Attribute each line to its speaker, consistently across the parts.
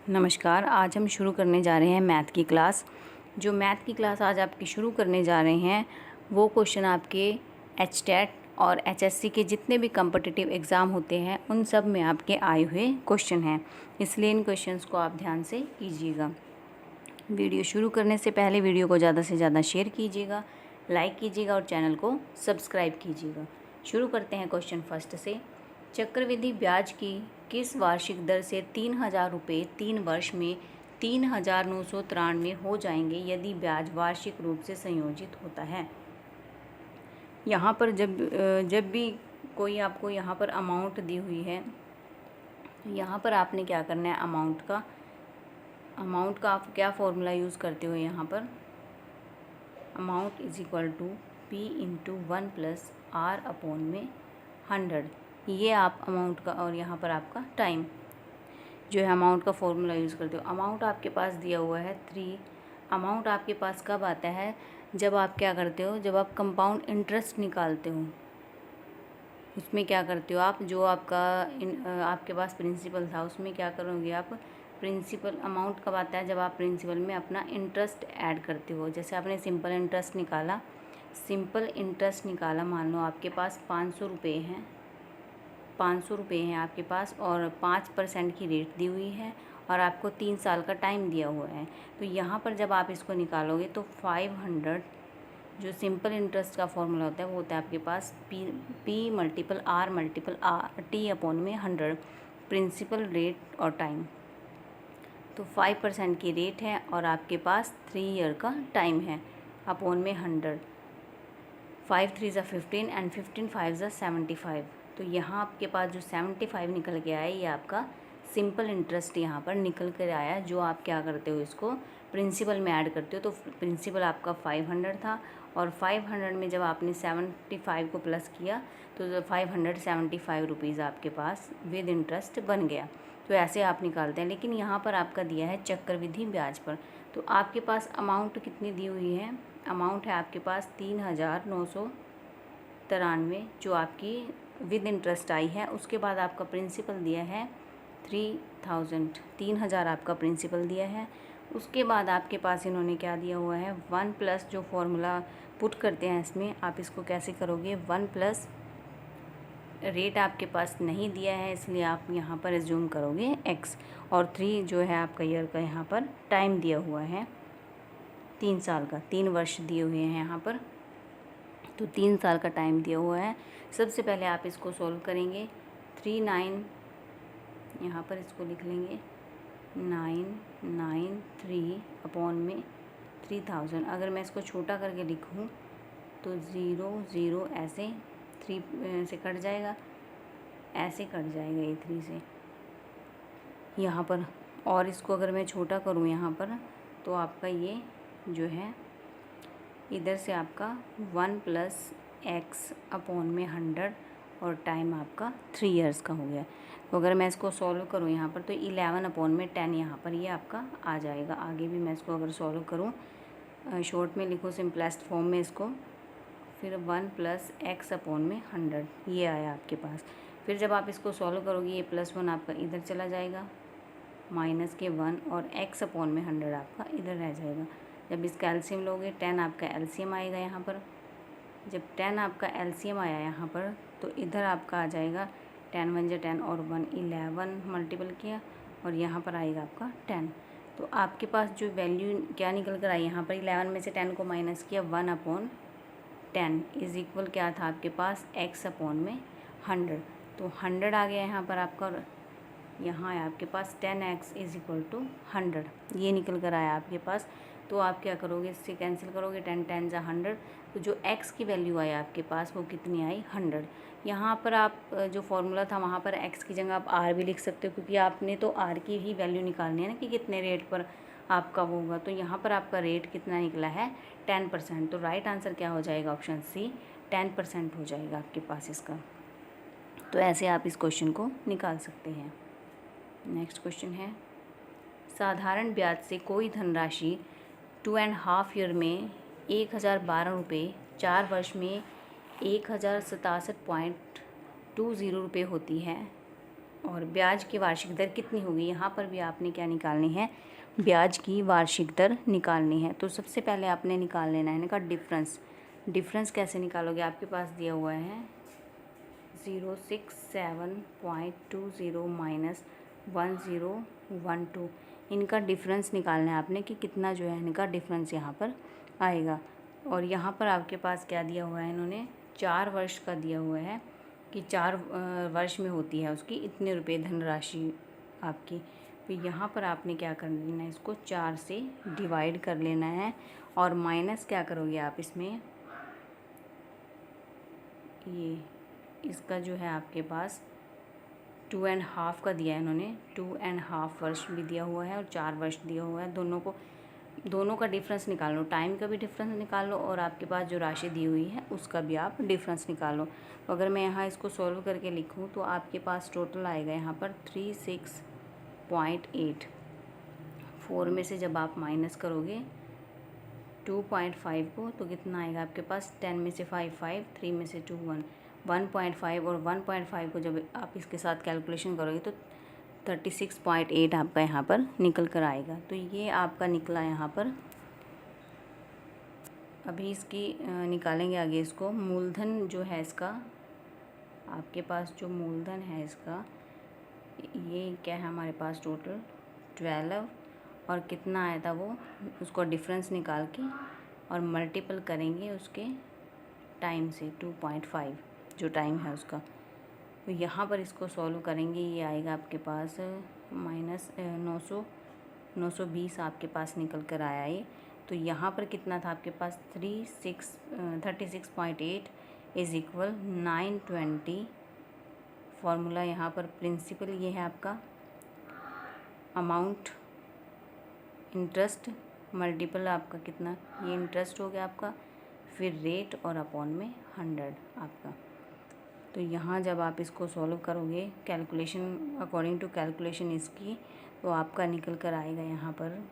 Speaker 1: नमस्कार। आज हम शुरू करने जा रहे हैं मैथ की क्लास। जो मैथ की क्लास आज आपकी शुरू करने जा रहे हैं वो क्वेश्चन आपके एचटेट और एचएससी के जितने भी कॉम्पिटिटिव एग्ज़ाम होते हैं उन सब में आपके आए हुए क्वेश्चन हैं, इसलिए इन क्वेश्चंस को आप ध्यान से कीजिएगा। वीडियो शुरू करने से पहले वीडियो को ज़्यादा से ज़्यादा शेयर कीजिएगा, लाइक कीजिएगा और चैनल को सब्सक्राइब कीजिएगा। शुरू करते हैं क्वेश्चन फर्स्ट से। चक्रवृद्धि ब्याज की किस वार्षिक दर से 3,000 रुपये 3 वर्ष में 3,993 हो जाएंगे यदि ब्याज वार्षिक रूप से संयोजित होता है। यहाँ पर जब भी कोई आपको यहाँ पर अमाउंट दी हुई है, यहाँ पर आपने क्या करना है, अमाउंट का आप क्या फॉर्मूला यूज़ करते हो। यहाँ पर amount is equal to P into 1 plus R upon में 100, ये आप अमाउंट का, और यहाँ पर आपका टाइम जो है अमाउंट का फॉर्मूला यूज़ करते हो। अमाउंट आपके पास दिया हुआ है 3। अमाउंट आपके पास कब आता है, जब आप क्या करते हो, जब आप कंपाउंड इंटरेस्ट निकालते हो। उसमें क्या करते हो आप, जो आपके पास प्रिंसिपल था उसमें क्या करोगे आप, प्रिंसिपल अमाउंट कब आता है, जब आप प्रिंसिपल में अपना इंटरेस्ट ऐड करते हो। जैसे आपने सिंपल इंटरेस्ट निकाला, मान लो आपके पास 500 रुपये हैं, 500 रुपये हैं आपके पास और 5% की रेट दी हुई है और आपको 3 साल का टाइम दिया हुआ है। तो यहाँ पर जब आप इसको निकालोगे तो 500, जो सिंपल इंटरेस्ट का फॉर्मूला होता है वो होता है आपके पास P multiple R multiple T upon में 100, प्रिंसिपल रेट और टाइम। तो 5% की रेट है और आपके पास 3 ईयर का टाइम है, अपॉन में 100। 5 3 ज़ा 15 एंड 15 5 ज़ा 75। तो यहाँ आपके पास जो 75 निकल के आया, ये आपका सिंपल इंटरेस्ट यहाँ पर निकल कर आया। जो आप क्या करते हो, इसको प्रिंसिपल में ऐड करते हो। तो प्रिंसिपल आपका 500 था और 500 में जब आपने 75 को प्लस किया तो 575 रुपीज़ आपके पास विद इंटरेस्ट बन गया। तो ऐसे आप निकालते हैं। लेकिन यहाँ पर आपका दिया है चक्रवृद्धि ब्याज पर, तो आपके पास अमाउंट कितनी दी हुई है, अमाउंट है आपके पास 3,993 जो आपकी विद इंटरेस्ट आई है। उसके बाद आपका प्रिंसिपल दिया है 3,000 आपका प्रिंसिपल दिया है। उसके बाद आपके पास इन्होंने क्या दिया हुआ है, 1 प्लस, जो फॉर्मूला पुट करते हैं इसमें आप इसको कैसे करोगे, 1 प्लस रेट आपके पास नहीं दिया है इसलिए आप यहाँ पर एज्यूम करोगे x, और 3 जो है आपका ईयर का यहाँ पर टाइम दिया हुआ है 3 साल का, 3 वर्ष दिए हुए हैं यहाँ पर, तो 3 साल का टाइम दिया हुआ है। सबसे पहले आप इसको सॉल्व करेंगे। 39 यहाँ पर इसको लिख लेंगे 993 अपॉन में 3000। अगर मैं इसको छोटा करके लिखूँ तो 0 ऐसे 3 से कट जाएगा, ऐसे कट जाएगा ये 3 से यहाँ पर। और इसको अगर मैं छोटा करूँ यहाँ पर तो आपका ये जो है इधर से आपका 1 प्लस x अपॉन में 100 और टाइम आपका 3 इयर्स का हो गया। तो अगर मैं इसको सॉल्व करूँ यहाँ पर तो 11 अपॉन में 10 यहाँ पर ये आपका आ जाएगा। आगे भी मैं इसको अगर सॉल्व करूँ, शॉर्ट में लिखो सिंपलेस्ट फॉर्म में इसको, फिर 1 प्लस x अपॉन में 100 ये आया आपके पास। फिर जब आप इसको सॉल्व करोगे ये +1 आपका इधर चला जाएगा, माइनस के 1 और x अपॉन में 100 आपका इधर रह जाएगा। जब इसका एलसीएम लोगे 10 आपका एलसीएम आएगा यहाँ पर। जब 10 आपका एलसीएम आया यहाँ पर तो इधर आपका आ जाएगा 10 1 जा 10 और 1 11 मल्टीपल किया और यहाँ पर आएगा आपका 10। तो आपके पास जो वैल्यू क्या निकल कर आई, यहाँ पर 11 में से 10 को माइनस किया, 1 अपॉन 10 इज़ इक्वल क्या था आपके पास, x अपॉन में 100। तो 100 आ गया यहाँ पर आपका, और यहाँ है आपके पास 10x इज़ इक्वल टू 100, ये निकल कर आया आपके पास। तो आप क्या करोगे, इससे कैंसिल करोगे, 10 10 जा 100। तो जो x की वैल्यू आई आपके पास वो कितनी आई, 100। यहाँ पर आप जो फॉर्मूला था वहाँ पर x की जगह आप r भी लिख सकते हो, क्योंकि आपने तो r की ही वैल्यू निकालनी है ना कि कितने रेट पर आपका वो होगा। तो यहाँ पर आपका रेट कितना निकला है, 10%। तो राइट आंसर क्या हो जाएगा, ऑप्शन सी 10% हो जाएगा आपके पास इसका। तो ऐसे आप इस क्वेश्चन को निकाल सकते हैं। नेक्स्ट क्वेश्चन है, साधारण ब्याज से कोई धनराशि 2.5 ईयर में 1012 रुपये, 4 वर्ष में 1067.20 रुपये होती है और ब्याज की वार्षिक दर कितनी होगी, यहाँ पर भी आपने क्या निकालनी है, ब्याज की वार्षिक दर निकालनी है। तो सबसे पहले आपने निकाल लेना है इनका डिफरेंस। डिफरेंस कैसे निकालोगे, आपके पास दिया हुआ है 067.20 माइनस 1012, इनका डिफरेंस निकालना है आपने कि कितना जो है इनका डिफरेंस यहाँ पर आएगा। और यहाँ पर आपके पास क्या दिया हुआ है, इन्होंने 4 वर्ष का दिया हुआ है कि 4 वर्ष में होती है उसकी इतने रुपए धनराशि आपकी। तो यहाँ पर आपने क्या कर लेना है, इसको 4 से डिवाइड कर लेना है और माइनस क्या करोगे आप इसमें, ये इसका जो है आपके पास 2.5 का दिया है इन्होंने, 2.5 वर्ष भी दिया हुआ है और 4 वर्ष दिया हुआ है। दोनों का डिफरेंस निकाल लो, टाइम का भी डिफरेंस निकाल लो और आपके पास जो राशि दी हुई है उसका भी आप डिफरेंस निकालो। तो अगर मैं यहाँ इसको सॉल्व करके लिखूँ तो आपके पास टोटल आएगा यहाँ पर 36.8। 4 में से जब आप माइनस करोगे 2.5 को तो कितना आएगा आपके पास, 10 में से 5 5, 3 में से 2 1, 1.5 और 1.5 को जब आप इसके साथ कैलकुलेशन करोगे तो 36.8 आपका यहाँ पर निकल कर आएगा। तो ये आपका निकला यहाँ पर। अभी इसकी निकालेंगे आगे इसको, मूलधन जो है इसका, आपके पास जो मूलधन है इसका ये क्या है हमारे पास टोटल 12, और कितना आया था वो, उसको डिफरेंस निकाल के और मल्टीपल करेंगे उसके टाइम से 2.5 जो टाइम है उसका। तो यहाँ पर इसको सॉल्व करेंगे, ये आएगा आपके पास माइनस 920 आपके पास निकल कर आया ये। तो यहाँ पर कितना था आपके पास 36.8 इज़ इक्वल 920। फॉर्मूला यहाँ पर प्रिंसिपल ये है आपका, अमाउंट इंटरेस्ट मल्टीपल आपका कितना, ये इंटरेस्ट हो गया आपका, फिर रेट और अपॉन में 100 आपका। तो यहाँ जब आप इसको सॉल्व करोगे कैलकुलेशन अकॉर्डिंग टू कैलकुलेशन इसकी, तो आपका निकल कर आएगा यहाँ पर।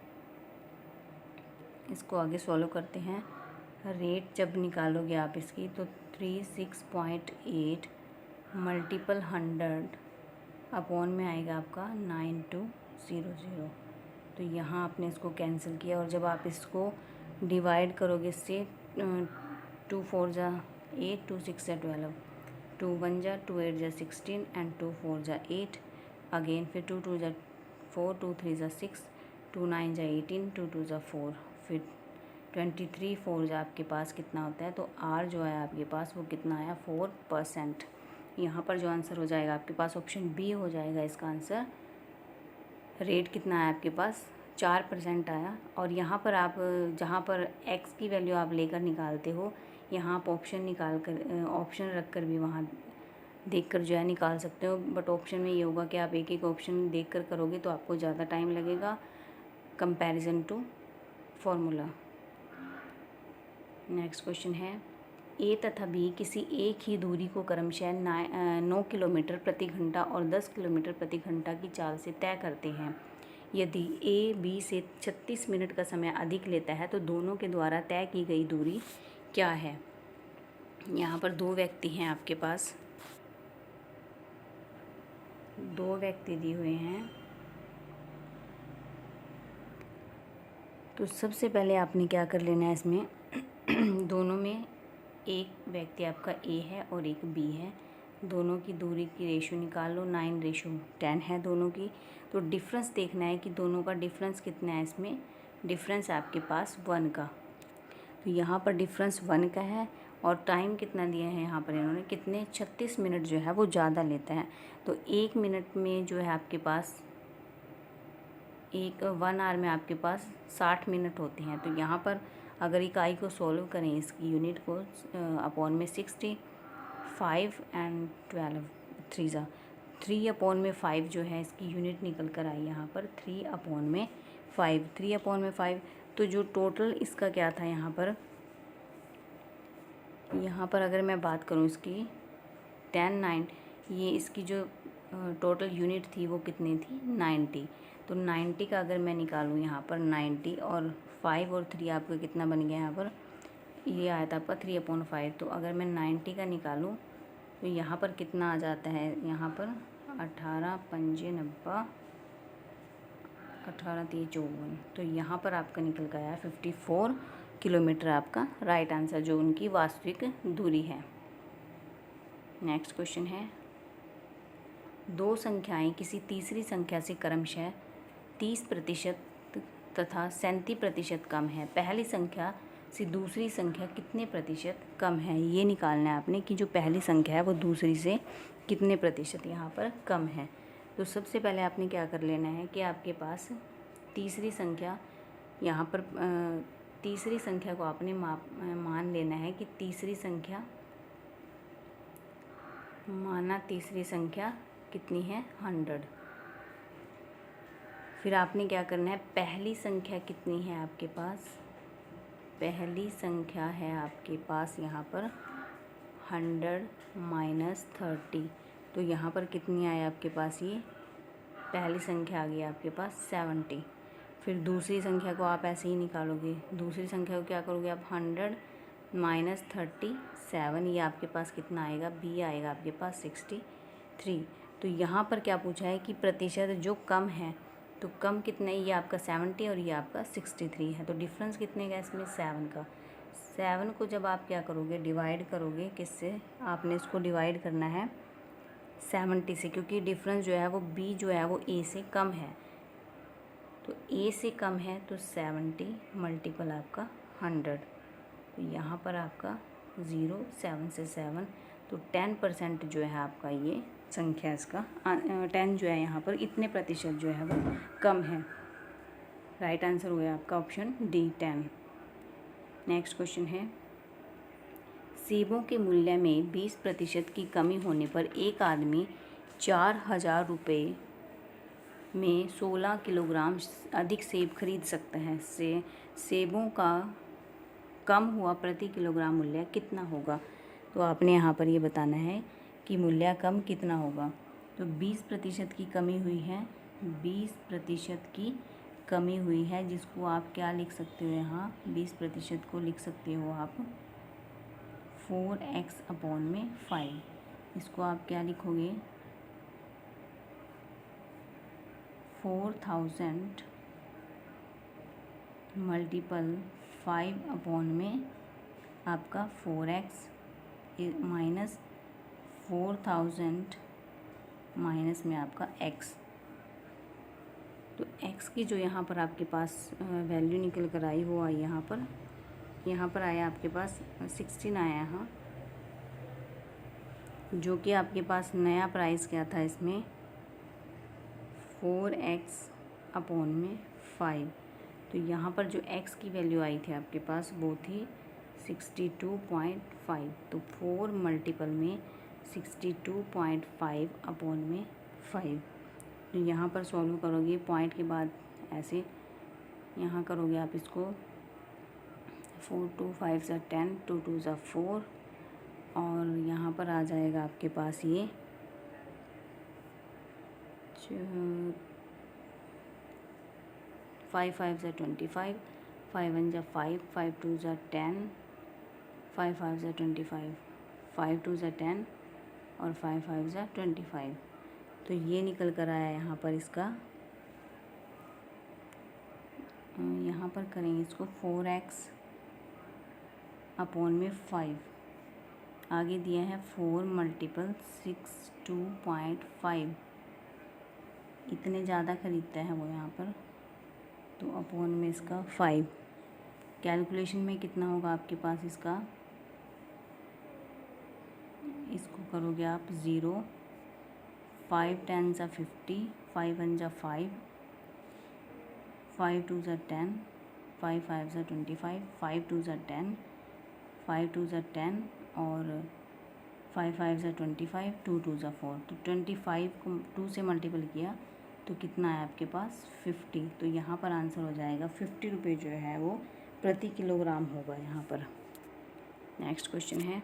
Speaker 1: इसको आगे सॉल्व करते हैं। रेट जब निकालोगे आप इसकी तो 36.8 मल्टीपल 100 अपॉन में आएगा आपका 9200। तो यहाँ आपने इसको कैंसिल किया और जब आप इसको डिवाइड करोगे इससे 2 4 जा 8, 2 6 जा 12, 2 1 जा 2 8 जा 16 एंड 2 4 जा 8 अगेन, फिर 2 2 जा 4, 2 3 जा 6, 2 9 जा 18, 2 2 जा 4, फिर 23 4 जा आपके पास कितना होता है। तो आर जो है आपके पास वो कितना आया 4%। यहाँ पर जो आंसर हो जाएगा आपके पास ऑप्शन बी हो जाएगा इसका आंसर। रेट कितना आया आपके पास 4% आया। और यहाँ पर आप जहाँ पर एक्स की वैल्यू आप लेकर निकालते हो, यहाँ आप ऑप्शन निकाल कर ऑप्शन रख कर भी वहाँ देख कर जो है निकाल सकते हो। बट ऑप्शन में ये होगा कि आप एक एक ऑप्शन देख कर करोगे तो आपको ज़्यादा टाइम लगेगा comparison to formula. Next question है, ए तथा बी किसी एक ही दूरी को क्रमशः 9 किलोमीटर प्रति घंटा और 10 किलोमीटर प्रति घंटा की चाल से तय करते हैं। यदि ए बी से 36 मिनट का समय अधिक लेता है तो दोनों के द्वारा तय की गई दूरी क्या है। यहाँ पर 2 व्यक्ति हैं आपके पास, 2 व्यक्ति दिए हुए हैं। तो सबसे पहले आपने क्या कर लेना है इसमें दोनों में एक व्यक्ति आपका ए है और एक बी है, दोनों की दूरी की रेशो निकाल लो, 9:10 है दोनों की। तो डिफरेंस देखना है कि दोनों का डिफरेंस कितना है। इसमें डिफरेंस आपके पास 1 का, तो यहाँ पर डिफरेंस 1 का है और टाइम कितना दिया है यहाँ पर इन्होंने, कितने 36 मिनट जो है वो ज़्यादा लेता है। तो 1 मिनट में जो है आपके पास 1 आवर में आपके पास 60 मिनट होते हैं। तो यहाँ पर अगर इकाई को सॉल्व करें इसकी यूनिट को अपॉन में 60, 5 एंड 12, 3 जा 3 अपॉन में 5 जो है इसकी यूनिट निकल कर आई यहाँ पर 3 अपॉन में 5, 3 अपॉन में 5। तो जो टोटल इसका क्या था यहाँ पर अगर मैं बात करूँ इसकी 10 9, ये इसकी जो टोटल यूनिट थी वो कितनी थी 90। तो 90 का अगर मैं निकालूँ यहाँ पर 90 और 5 और 3 आपका कितना बन गया यहाँ पर, ये आया था आपका 3 अपॉन 5। तो अगर मैं 90 का निकालूँ तो यहाँ पर कितना आ जाता है, यहाँ पर 18 पंजे 90, 18 3 54। तो यहाँ पर आपका निकल गया है 54 किलोमीटर आपका राइट आंसर, जो उनकी वास्तविक दूरी है। नेक्स्ट क्वेश्चन है, दो संख्याएं किसी तीसरी संख्या से क्रमशः 30% तथा 37% कम है, पहली संख्या से दूसरी संख्या कितने प्रतिशत कम है? ये निकालना है आपने कि जो पहली संख्या है वो दूसरी से कितने प्रतिशत यहाँ पर कम है। तो सबसे पहले आपने क्या कर लेना है कि आपके पास तीसरी संख्या, यहाँ पर तीसरी संख्या को आपने मान लेना है कि तीसरी संख्या, माना तीसरी संख्या कितनी है 100। फिर आपने क्या करना है, पहली संख्या कितनी है आपके पास, पहली संख्या है आपके पास यहाँ पर 100 माइनस 30। तो यहाँ पर कितनी आए आपके पास, ये पहली संख्या आ गई आपके पास 70। फिर दूसरी संख्या को आप ऐसे ही निकालोगे, दूसरी संख्या को क्या करोगे आप 100 माइनस 37, ये आपके पास कितना आएगा, बी आएगा आपके पास 63। तो यहाँ पर क्या पूछा है कि प्रतिशत जो कम है, तो कम कितना है, ये आपका 70 और ये आपका 63 है। तो डिफरेंस कितने का इसमें 7 का। 7 को जब आप क्या करोगे, डिवाइड करोगे किससे, आपने इसको डिवाइड करना है 70 से, क्योंकि डिफरेंस जो है वो बी जो है वो ए से कम है। तो ए से कम है तो 70 मल्टीपल आपका 100। तो यहाँ पर आपका 0, 7 से 7, तो 10% जो है आपका ये संख्या, इसका 10 जो है यहाँ पर इतने प्रतिशत जो है वो कम है। राइट आंसर हो गया आपका ऑप्शन डी 10। नेक्स्ट क्वेश्चन है, सेबों के मूल्य में 20% की कमी होने पर एक आदमी 4000 रुपये में 16 किलोग्राम अधिक सेब खरीद सकता है। सेबों का कम हुआ प्रति किलोग्राम मूल्य कितना होगा? तो आपने यहाँ पर ये बताना है कि मूल्य कम कितना होगा। तो 20% की कमी हुई है, 20% की कमी हुई है, जिसको आप क्या लिख सकते हो, यहाँ 20% को लिख सकते हो आप 4x/5। इसको आप क्या लिखोगे, 4000 मल्टीपल 5 आपका 4x माइनस 4000 माइनस में आपका x। तो x की जो यहाँ पर आपके पास वैल्यू निकल कर आई वो आई यहाँ पर आया आपके पास 16 आया यहाँ, जो कि आपके पास नया प्राइस क्या था इसमें 4x/5। तो यहाँ पर जो x की वैल्यू आई थी आपके पास वो थी 62.5। तो 4 मल्टीपल में 62.5/5। तो यहाँ पर सॉल्व करोगे पॉइंट के बाद ऐसे यहाँ करोगे आप इसको 4 2 5 सा 10, 2 2 सा 4, और यहाँ पर आ जाएगा आपके पास ये 5 5 सा 25, 5 1 जा 5, 5 2 जा 10, 5 5 जा 25, 5 2 जा 10 और 5 5 जा 25। तो ये निकल कर आया यहाँ पर इसका, यहाँ पर करेंगे इसको 4x/5। आगे दिया है 4 मल्टीपल 62.5, इतने ज़्यादा खरीदता है वो यहाँ पर, तो अपॉन में इसका 5। कैलकुलेशन में कितना होगा आपके पास इसका, इसको करोगे आप 0, 5 10 सा 50, 5 1 जा 5, 5 2 जा 10, 5 5 जा 25, 5 2 जा 10, 5 2 जा 10 और 5 5 जा 25, 2 2 जा 4। तो 25 को 2 से मल्टीपल किया तो कितना है आपके पास 50। तो यहाँ पर आंसर हो जाएगा 50 रुपये जो है वो प्रति किलोग्राम होगा यहाँ पर। नेक्स्ट क्वेश्चन है,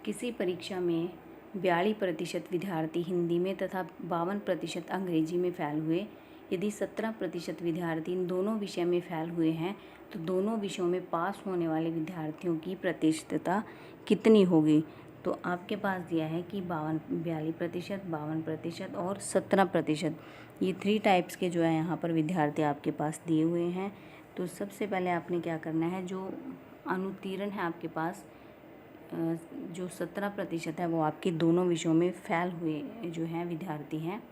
Speaker 1: किसी परीक्षा में 42% विद्यार्थी हिंदी में तथा 52% अंग्रेजी में फेल हुए। यदि 17% विद्यार्थी इन दोनों विषय में फेल हुए हैं तो दोनों विषयों में पास होने वाले विद्यार्थियों की प्रतिशतता कितनी होगी? तो आपके पास दिया है कि 42%, 52% और 17%, ये 3 टाइप्स के जो है यहाँ पर विद्यार्थी आपके पास दिए हुए हैं। तो सबसे पहले आपने क्या करना है, जो अनुत्तीर्ण है आपके पास, जो 17% है वो आपके दोनों विषयों में फेल हुए जो हैं विद्यार्थी हैं।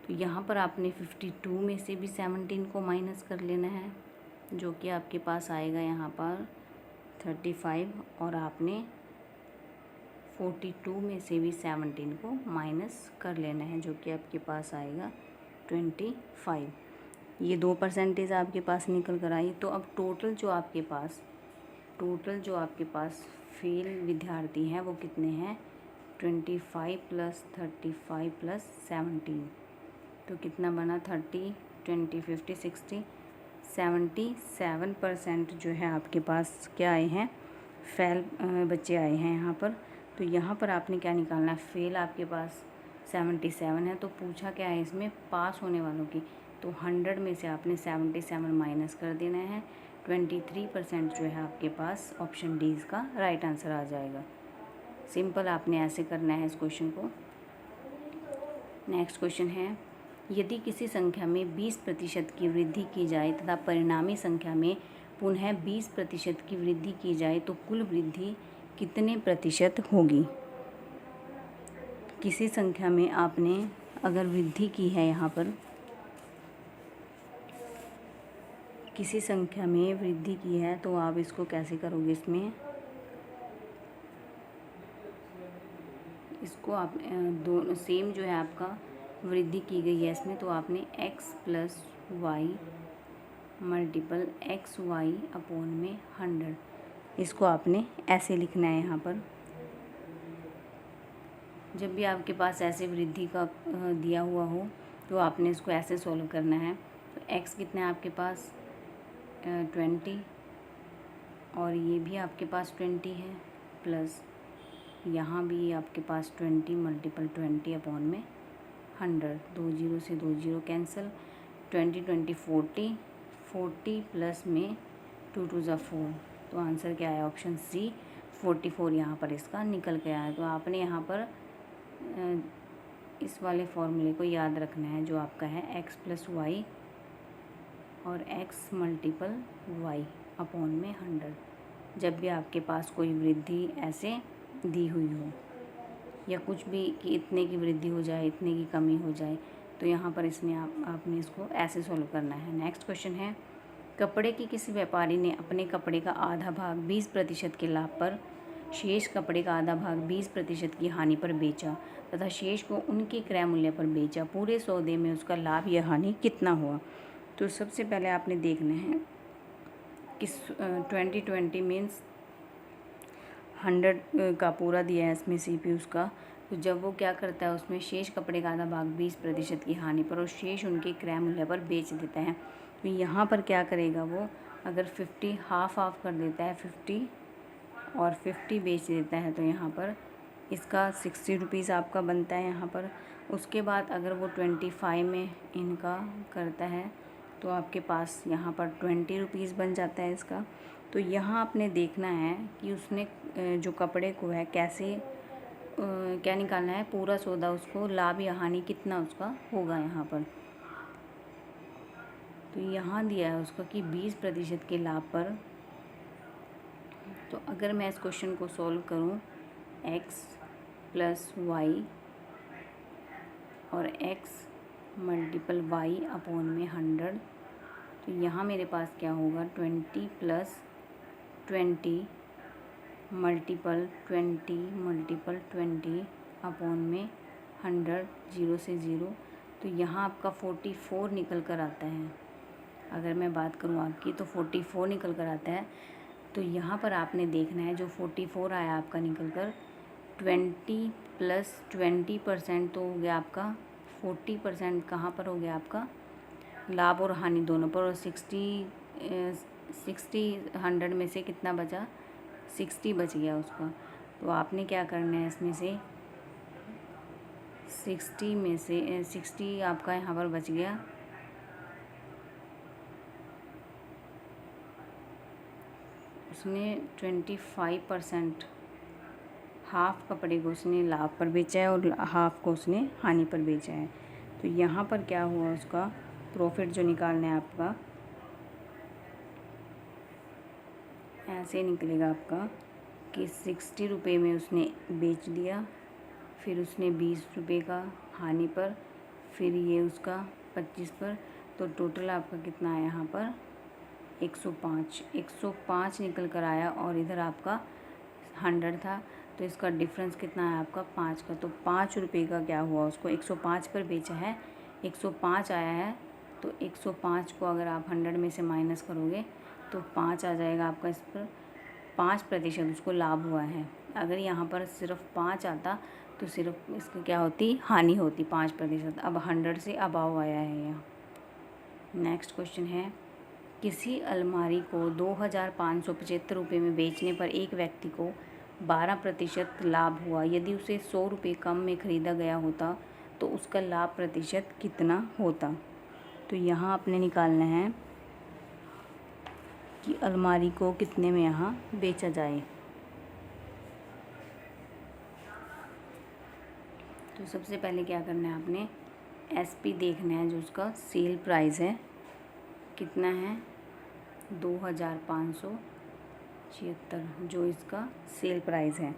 Speaker 1: तो यहाँ पर आपने 52 में से भी 17 को माइनस कर लेना है, जो कि आपके पास आएगा यहाँ पर 35, और आपने 42 में से भी 17 को माइनस कर लेना है, जो कि आपके पास आएगा 25। ये 2% आपके पास निकल कर आई। तो अब टोटल जो आपके पास फेल विद्यार्थी हैं वो कितने हैं, 25 + 35 + 17, तो कितना बना, 30, 20, 50, 60, 77% जो है आपके पास क्या आए हैं, फेल बच्चे आए हैं यहाँ पर। तो यहाँ पर आपने क्या निकालना है, फेल आपके पास 77 है, तो पूछा क्या है इसमें, पास होने वालों की। तो 100 में से आपने 77 माइनस कर देना है, 23% जो है आपके पास ऑप्शन डी इसका राइट आंसर आ जाएगा। सिंपल आपने ऐसे करना है इस क्वेश्चन को। नेक्स्ट क्वेश्चन है, यदि किसी संख्या में 20% की वृद्धि की जाए तथा परिणामी संख्या में पुनः 20% की वृद्धि की जाए तो कुल वृद्धि कितने प्रतिशत होगी। किसी संख्या में आपने अगर वृद्धि की है, यहाँ पर किसी संख्या में वृद्धि की है तो आप इसको कैसे करोगे, इसको आप दोनों सेम जो है आपका वृद्धि की गई है इसमें, तो आपने x + y multiple XY upon में 100, इसको आपने ऐसे लिखना है। यहाँ पर जब भी आपके पास ऐसे वृद्धि का दिया हुआ हो तो आपने इसको ऐसे सॉल्व करना है। तो x कितना है आपके पास 20, और ये भी आपके पास 20 है, प्लस यहाँ भी आपके पास 20 मल्टीपल 20 अपॉन में 100, 2 0 से 2 0 कैंसिल, 20 20 40, 40 प्लस में 2 2 ज़ा 4, तो आंसर क्या है, ऑप्शन सी 44 यहाँ पर इसका निकल के आया। तो आपने यहाँ पर इस वाले फॉर्मूले को याद रखना है, जो आपका है x + y और x मल्टीपल y अपॉन में 100। जब भी आपके पास कोई वृद्धि ऐसे दी हुई हो या कुछ भी कि इतने की वृद्धि हो जाए, इतने की कमी हो जाए, तो यहाँ पर इसमें आपने इसको ऐसे सॉल्व करना है। नेक्स्ट क्वेश्चन है, कपड़े की किसी व्यापारी ने अपने कपड़े का आधा भाग 20% के लाभ पर, शेष कपड़े का आधा भाग 20% की हानि पर बेचा तथा शेष को उनके क्रय मूल्य पर बेचा। पूरे सौदे में उसका लाभ या हानि कितना हुआ। तो सबसे पहले आपने देखना है कि 20 मीन्स 100 का पूरा दिया है इसमें CPU उसका। तो जब वो क्या करता है, उसमें शेष कपड़े का आधा भाग 20% की हानि पर और शेष उनके क्रय मूल्य पर बेच देता है। तो यहाँ पर क्या करेगा वो, अगर 50 हाफ कर देता है, 50 और 50 बेच देता है, तो यहाँ पर इसका 60 रुपीज़ आपका बनता है यहाँ पर। उसके बाद अगर वो 25 में इनका करता है तो आपके पास यहाँ पर 20 रुपीज़ बन जाता है इसका। तो यहाँ आपने देखना है कि उसने जो कपड़े को है कैसे क्या निकालना है, पूरा सौदा उसको लाभ या हानि कितना उसका होगा यहाँ पर। तो यहाँ दिया है उसका कि 20% के लाभ पर। तो अगर मैं इस क्वेश्चन को सॉल्व करूँ, x + y और x मल्टीपल y अपॉन में 100, तो यहाँ मेरे पास क्या होगा, 20 + 20 मल्टीपल 20 अपॉन में 100, 0 से 0, तो यहाँ आपका 44 निकल कर आता है। अगर मैं बात करूँ आपकी, तो 44 निकल कर आता है। तो यहाँ पर आपने देखना है, जो 44 आया आपका निकल कर, 20 + 20% तो हो गया आपका 40%, कहाँ पर हो गया आपका, लाभ और हानि दोनों पर, और 60 100 में से कितना बचा, 60 बच गया उसका। तो आपने क्या करना है, इसमें से 60 में से 60 आपका यहाँ पर बच गया, उसने 25% हाफ कपड़े को उसने लाभ पर बेचा है और हाफ को उसने हानि पर बेचा है। तो यहाँ पर क्या हुआ, उसका प्रॉफिट जो निकालना है आपका ऐसे निकलेगा आपका कि 60 रुपये में उसने बेच दिया, फिर उसने 20 रुपये का हानि पर, फिर ये उसका 25 पर, तो टोटल आपका कितना आया यहाँ पर 105 निकल कर आया। और इधर आपका 100 था, तो इसका डिफरेंस कितना है आपका 5 का। तो 5 रुपये का क्या हुआ, उसको 105 पर बेचा है, 105 आया है, तो 105 को अगर आप 100 में से माइनस करोगे तो 5 आ जाएगा आपका। इस पर 5% उसको लाभ हुआ है। अगर यहाँ पर सिर्फ 5 आता तो सिर्फ इसकी क्या होती, हानि होती 5%। अब 100 से अबाव आया है यहाँ। नेक्स्ट क्वेश्चन है, किसी अलमारी को 2575 रुपये में बेचने पर एक व्यक्ति को 12% लाभ हुआ। यदि उसे 100 रुपये कम में ख़रीदा गया होता तो उसका लाभ प्रतिशत कितना होता। तो यहाँ आपने निकालना है कि अलमारी को कितने में यहाँ बेचा जाए। तो सबसे पहले क्या करना है, आपने एसपी देखना है, जो उसका सेल प्राइस है कितना है 2576, जो इसका सेल प्राइस है।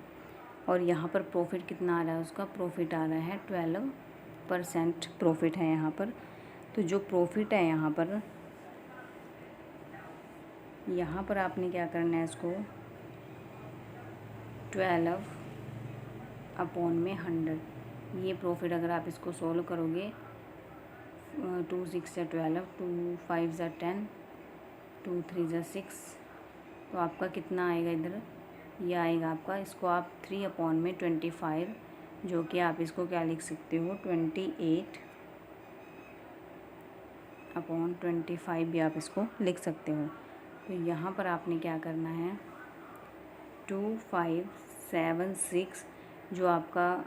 Speaker 1: और यहाँ पर प्रॉफिट कितना आ रहा है, उसका प्रॉफिट आ रहा है 12% प्रॉफिट है यहाँ पर। तो जो प्रॉफिट है यहाँ पर आपने क्या करना है, इसको 12/100, ये प्रॉफिट अगर आप इसको सोल्व करोगे 2 6 या 12, 2 5 या 10, 2 3 या 6, तो आपका कितना आएगा इधर, ये आएगा आपका। इसको आप 3/25, जो कि आप इसको क्या लिख सकते हो 28/25 भी आप इसको लिख सकते हो। तो यहाँ पर आपने क्या करना है 2576, जो आपका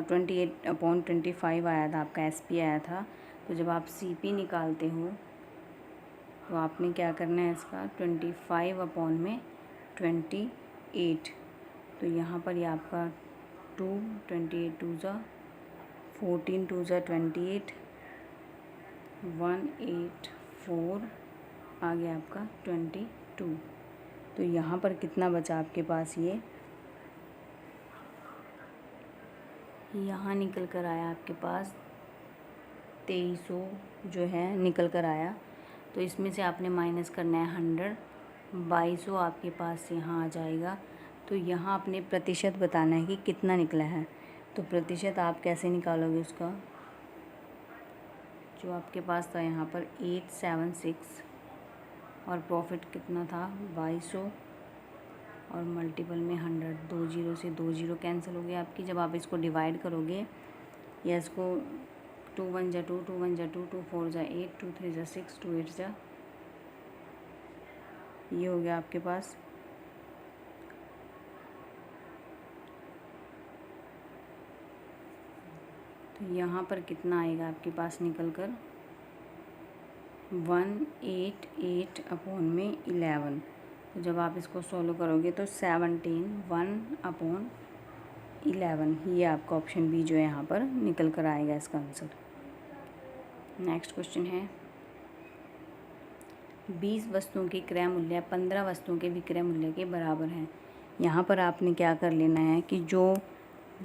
Speaker 1: 28/25 आया था, आपका एसपी आया था। तो जब आप सीपी निकालते हो तो आपने क्या करना है, इसका 25/28। तो यहाँ पर ये आपका 2 28 2 जा 14 2 जा 28, 184 आ गया आपका 22। तो यहाँ पर कितना बचा आपके पास, ये यहाँ निकल कर आया आपके पास 2300 जो है निकल कर आया। तो इसमें से आपने माइनस करना है 100, 2200 आपके पास यहाँ आ जाएगा। तो यहाँ आपने प्रतिशत बताना है कि कितना निकला है। तो प्रतिशत आप कैसे निकालोगे उसका, जो आपके पास था यहाँ पर 876, और प्रॉफिट कितना था 2200, और मल्टीपल में 100, 2 0 से 2 0 कैंसिल हो गया आपकी। जब आप इसको डिवाइड करोगे या इसको 2 1 जा 2, 2 1 जा 2, 2 4 जा 8, 2 3 जा 6, 2 8 जा, ये हो गया आपके पास। तो यहाँ पर कितना आएगा आपके पास निकल कर 188/11। तो जब आप इसको सोल्व करोगे तो 17/1/11, ये आपका ऑप्शन बी जो है यहाँ पर निकल कर आएगा इसका आंसर। नेक्स्ट क्वेश्चन है, 20 वस्तुओं की क्रय मूल्य 15 वस्तुओं के विक्रय मूल्य के बराबर है। यहाँ पर आपने क्या कर लेना है कि जो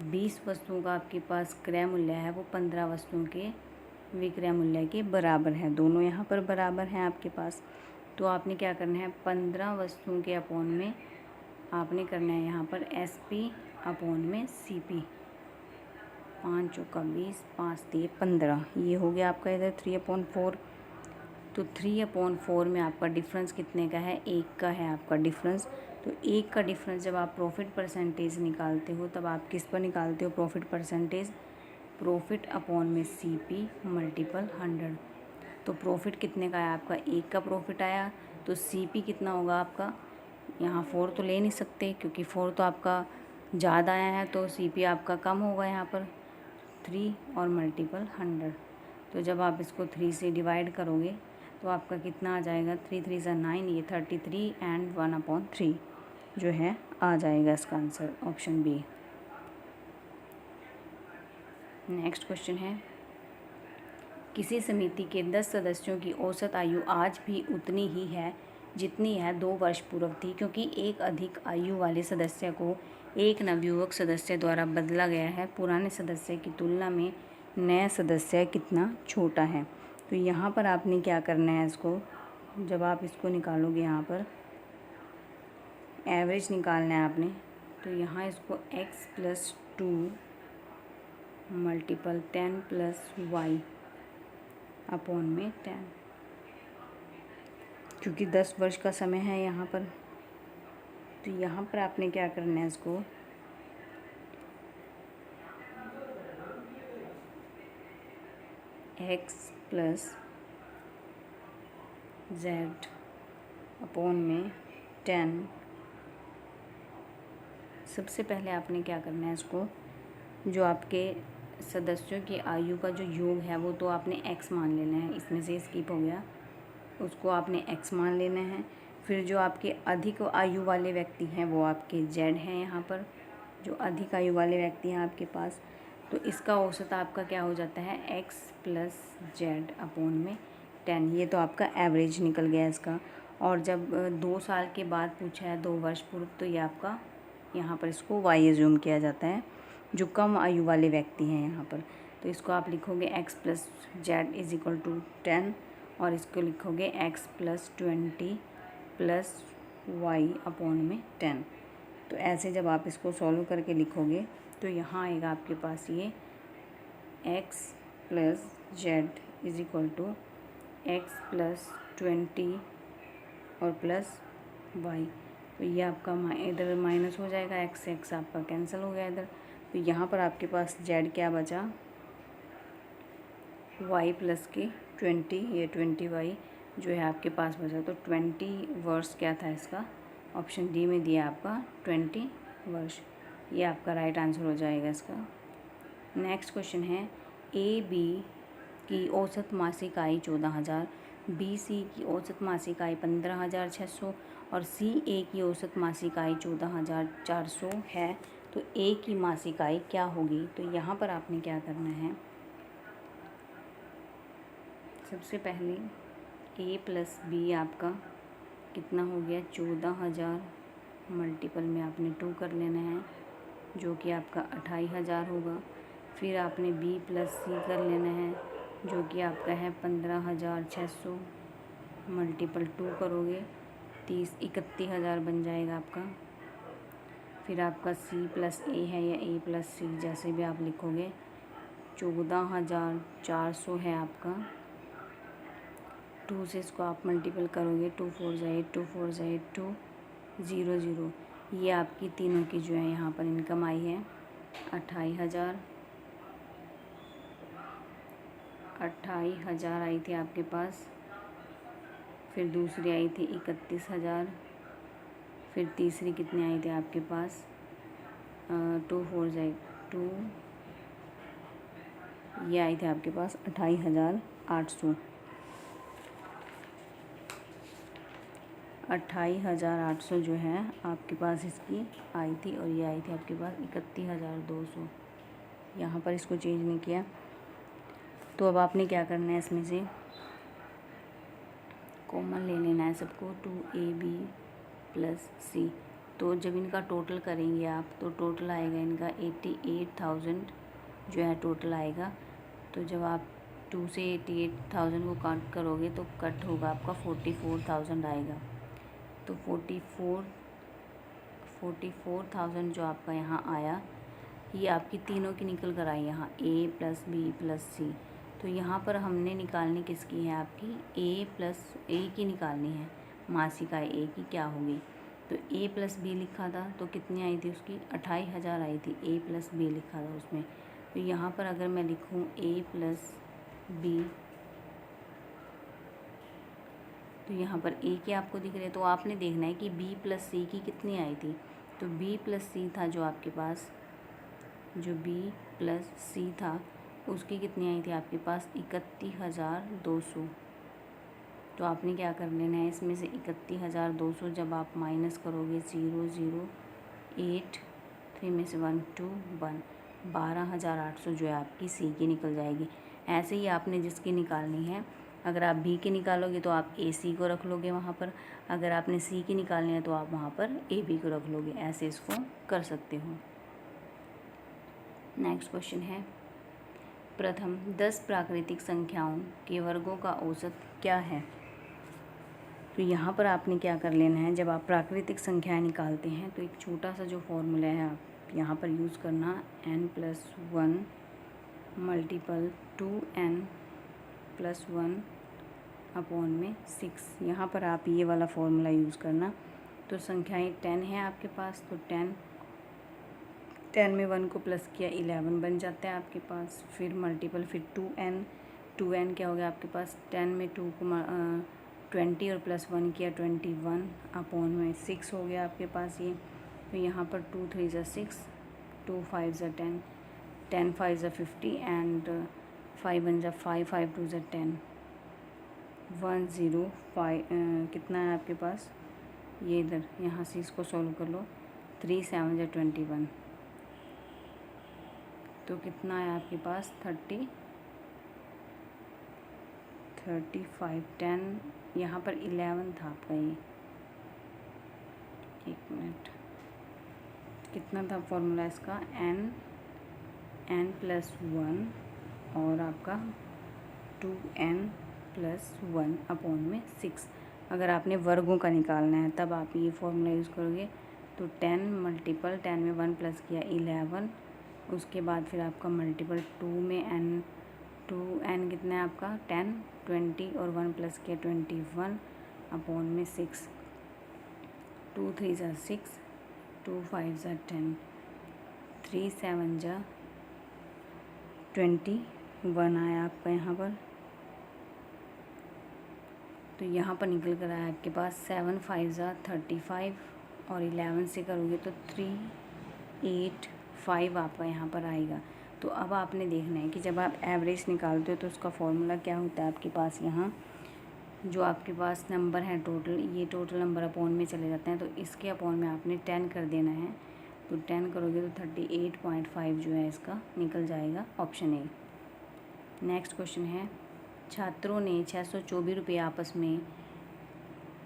Speaker 1: 20 वस्तुओं का आपके पास क्रय मूल्य है वो 15 वस्तुओं के विक्रय मूल्य के बराबर है। दोनों यहाँ पर बराबर हैं आपके पास। तो आपने क्या करना है 15 वस्तुओं के अपॉन में आपने करना है यहाँ पर एसपी अपॉन में सीपी। 5 चौका 20, 5 3 15, ये हो गया आपका इधर 3/4। तो 3/4 में आपका डिफरेंस कितने का है, 1 का है आपका डिफरेंस। तो 1 का डिफरेंस जब आप प्रॉफिट परसेंटेज निकालते हो तब आप किस पर निकालते हो प्रॉफिट परसेंटेज, प्रॉफिट अपॉन में सीपी मल्टीपल 100। तो प्रॉफिट कितने का आया आपका, 1 का प्रॉफिट आया, तो सीपी कितना होगा आपका, यहाँ 4 तो ले नहीं सकते क्योंकि 4 तो आपका ज़्यादा आया है, तो सीपी आपका कम होगा यहाँ पर 3 और मल्टीपल 100। तो जब आप इसको 3 से डिवाइड करोगे तो आपका कितना आ जाएगा, 3 3 सा 9, ये 33 एंड 1/3 जो है आ जाएगा इसका answer option B. Next question है, किसी समिति के 10 सदस्यों की औसत आयु आज भी उतनी ही है जितनी यह 2 वर्ष पूर्व थी, क्योंकि एक अधिक आयु वाले सदस्य को एक नवयुवक सदस्य द्वारा बदला गया है। पुराने सदस्य की तुलना में नया सदस्य कितना छोटा है। तो यहाँ पर आपने क्या करना है, इसको जब आप इसको निकालोगे, यहाँ पर एवरेज निकालना है आपने, तो यहाँ इसको x + 2 मल्टीपल 10 + y अपॉन में 10, क्योंकि 10 वर्ष का समय है यहाँ पर। तो यहाँ पर आपने क्या करना है, इसको x + z अपॉन में 10। सबसे पहले आपने क्या करना है, इसको जो आपके सदस्यों की आयु का जो योग है वो तो आपने x मान लेना है, इसमें से स्किप हो गया, उसको आपने x मान लेना है। फिर जो आपके अधिक आयु वाले व्यक्ति हैं वो आपके z हैं, यहाँ पर जो अधिक आयु वाले व्यक्ति हैं आपके पास, तो इसका औसत आपका क्या हो जाता है, x + z अपॉन में 10। ये तो आपका एवरेज निकल गया इसका। और जब 2 साल के बाद पूछा है, 2 वर्ष पूर्व, तो ये आपका यहाँ पर इसको y एज्यूम किया जाता है, जो कम आयु वाले व्यक्ति हैं यहाँ पर। तो इसको आप लिखोगे x + z = 10 और इसको लिखोगे x + 20 + y अपॉन में 10। तो ऐसे जब आप इसको सॉल्व करके लिखोगे तो यहाँ आएगा आपके पास ये x + z = x + 20 और प्लस y। तो ये आपका इधर माइनस हो जाएगा, x आपका कैंसिल हो गया इधर। तो यहाँ पर आपके पास z क्या बचा, y + के 20, ये 20y जो है आपके पास बचा। तो 20 वर्ष क्या था इसका, ऑप्शन डी में दिया आपका 20 वर्ष। ये आपका राइट आंसर हो जाएगा इसका। नेक्स्ट क्वेश्चन है, ए बी की औसत मासिक आय 14,000, बी सी की औसत मासिक आय 15,600 और सी ए की औसत मासिक आय 14,400 है। तो ए की मासिक आय क्या होगी। तो यहाँ पर आपने क्या करना है, सबसे पहले ए + बी आपका कितना हो गया, 14,000 मल्टीपल में आपने 2 कर लेना है, जो कि आपका 28,000 होगा। फिर आपने बी + सी कर लेना है, जो कि आपका है 15,600 मल्टीपल 2 करोगे, 31,000 बन जाएगा आपका। फिर आपका सी + ए है या ए + सी, जैसे भी आप लिखोगे, 14,400 है आपका। 2 से इसको आप मल्टीपल करोगे, 2 4 = 8, 2 4 = 8, 2 0 0। ये आपकी तीनों की जो है यहाँ पर इनकम आई है 28,000 आई थी आपके पास। फिर दूसरी आई थी 31,000। फिर तीसरी कितनी आई थी आपके पास, 2 4 = 2, ये आई थी आपके पास 28,800। 28,800 जो है आपके पास इसकी आई थी, और ये आई थी आपके पास 31,200। यहाँ पर इसको चेंज नहीं किया। तो अब आपने क्या करना है, इसमें से कॉमन ले लेना है सबको, 2ab + c। तो जब इनका टोटल करेंगे आप, तो टोटल आएगा इनका 88,000 जो है टोटल आएगा। तो जब आप 2 से 88,000 को कट करोगे तो कट होगा आपका 44,000 आएगा। तो 44,000 जो आपका यहाँ आया, ये आपकी तीनों की निकल कर आई यहाँ, a + b + c। तो यहाँ पर हमने निकालनी किसकी है, आपकी a की निकालनी है, मासिक आय a की क्या होगी। तो a + b लिखा था, तो कितनी आई थी उसकी, 28,000 आई थी, a + b लिखा था उसमें। तो यहाँ पर अगर मैं लिखूँ a + b, तो यहाँ पर a के आपको दिख रहे हैं, तो आपने देखना है कि b + c की कितनी आई थी। तो b + c था जो आपके पास, जो b + c था उसकी कितनी आई थी आपके पास, 31,200। तो आपने क्या कर लेना है, इसमें से 31,200 जब आप माइनस करोगे, 0 0 8, 3 में से 1 2 1, 12,800 जो है आपकी सी की निकल जाएगी। ऐसे ही आपने जिसकी निकालनी है, अगर आप बी की निकालोगे तो आप ए सी को रख लोगे वहाँ पर, अगर आपने सी की निकालनी है तो आप वहाँ पर ए बी को रख लोगे। ऐसे इसको कर सकते हो। नेक्स्ट क्वेश्चन है, प्रथम 10 प्राकृतिक संख्याओं के वर्गों का औसत क्या है। तो यहाँ पर आपने क्या कर लेना है, जब आप प्राकृतिक संख्याएं निकालते हैं तो एक छोटा सा जो फॉर्मूला है आप यहाँ पर यूज़ करना, n+1 मल्टीपल 2n+1 अपॉन में 6। यहाँ पर आप ये वाला फॉर्मूला यूज़ करना। तो संख्याएं 10 है आपके पास, तो 10 में 1 को प्लस किया 11 बन जाता है आपके पास। फिर मल्टीपल, फिर 2n क्या हो गया आपके पास, 10 में 2 को 20 और प्लस 1 किया 21 अपॉन में 6 हो गया आपके पास ये। तो यहाँ पर 2 3 ज़ा 6, 2 5 ज़ा 10, 10 5 ज़ा 50 एंड 5 1 ज़ा 5, 5 2 ज़ा 10, 105 कितना है आपके पास, ये इधर यहाँ से इसको सॉल्व कर लो, 3 7 ज़ा 21, तो कितना है आपके पास 35, 10 यहाँ पर 11 था आपका ये, एक मिनट, कितना था फॉर्मूला इसका, n+1 और आपका 2n+1 अपॉन में 6। अगर आपने वर्गों का निकालना है तब आप ये फॉर्मूला यूज़ करोगे। तो 10 मल्टीपल 10 में 1 प्लस किया 11, उसके बाद फिर आपका मल्टीपल 2 में n कितना है आपका 10, 20 और 1 प्लस किया 21 अपॉन में 6, 2 3 ज़ा 6, 2 5 ज़ा 10, 3 7 ज़ा 21 आया आपका यहाँ पर। तो यहाँ पर निकल कर आया आपके पास 7 5 ज़ा 35 और 11 से करोगे तो 385 आपका यहाँ पर आएगा। तो अब आपने देखना है कि जब आप एवरेज निकालते हो तो उसका फॉर्मूला क्या होता है आपके पास, यहाँ जो आपके पास नंबर है टोटल, ये टोटल नंबर अपॉन में चले जाते हैं, तो इसके अपॉन में आपने 10 कर देना है। तो 10 करोगे तो 38.5 जो है इसका निकल जाएगा, ऑप्शन ए। नेक्स्ट क्वेश्चन है, छात्रों ने 624 रुपये आपस में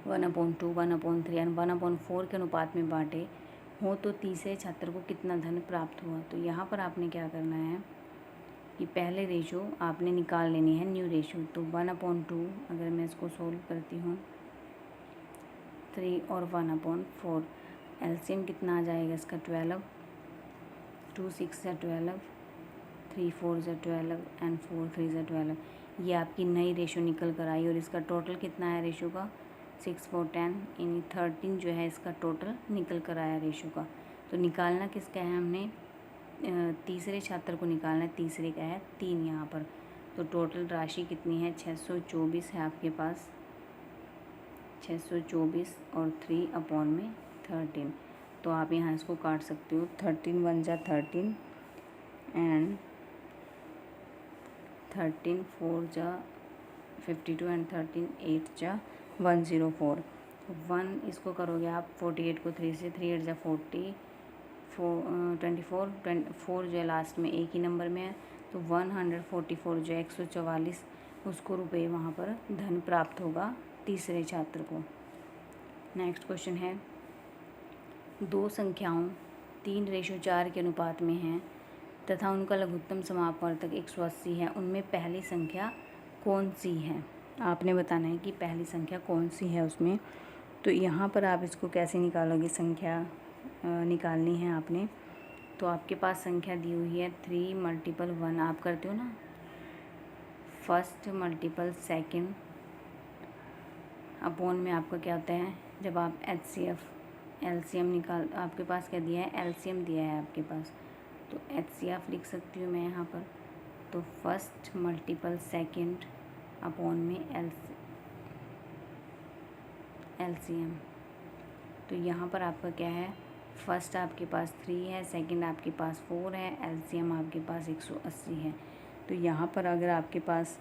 Speaker 1: 1/2, 1/3 एंड 1/4 के अनुपात में बांटे हो तो तीसरे छात्र को कितना धन प्राप्त हुआ। तो यहाँ पर आपने क्या करना है कि पहले रेशो आपने निकाल लेनी है, न्यू रेशो। तो 1/2 अगर मैं इसको सोल्व करती हूँ, 3 और 1/4, एलसीएम कितना आ जाएगा इसका 12, 2 6 ज़ा 12, 3 4 ज़ा 12 एंड 4 3 ज़ा 12। ये आपकी नई रेशो निकल कर आई और इसका टोटल कितना है रेशो का, 6 4 10, यानी 13 जो है इसका टोटल निकल कर आया रेशो का। तो निकालना किसका है, हमने तीसरे छात्र को निकालना है, तीसरे का है 3 यहाँ पर। तो टोटल राशि कितनी है, 624 है आपके पास, 624 और 3 अपॉन में 13। तो आप यहाँ इसको काट सकते हो, 13 1 ज़ा 13 एंड 13 4 ज़ा 52 एंड 13 8 ज़ा 104। 1 इसको करोगे आप 48 को 3 से, 3 8 ज़ा 40, 4 जो है लास्ट में एक ही नंबर में है, तो 144 जो है 144 उसको रुपये वहाँ पर धन प्राप्त होगा तीसरे छात्र को। नेक्स्ट क्वेश्चन है, दो संख्याओं 3:4 के अनुपात में हैं तथा उनका लघुत्तम समापवर्तक 180 है, उनमें पहली संख्या कौन सी है। आपने बताना है कि पहली संख्या कौन सी है उसमें। तो यहाँ पर आप इसको कैसे निकालोगे, संख्या निकालनी है आपने। तो आपके पास संख्या दी हुई है 3 मल्टीपल 1, आप करते हो ना फर्स्ट मल्टीपल सेकंड अपॉन में आपका क्या होता है, जब आप एलसीएम निकाल, आपके पास क्या दिया है, एलसीएम दिया है आपके पास, तो एचसीएफ लिख सकती हूँ मैं यहाँ पर। तो फर्स्ट मल्टीपल सेकंड अपॉन में एलसीएम। तो यहाँ पर आपका क्या है, फर्स्ट आपके पास 3 है, सेकंड आपके पास 4 है, एलसीएम आपके पास 180 है। तो यहाँ पर अगर आपके पास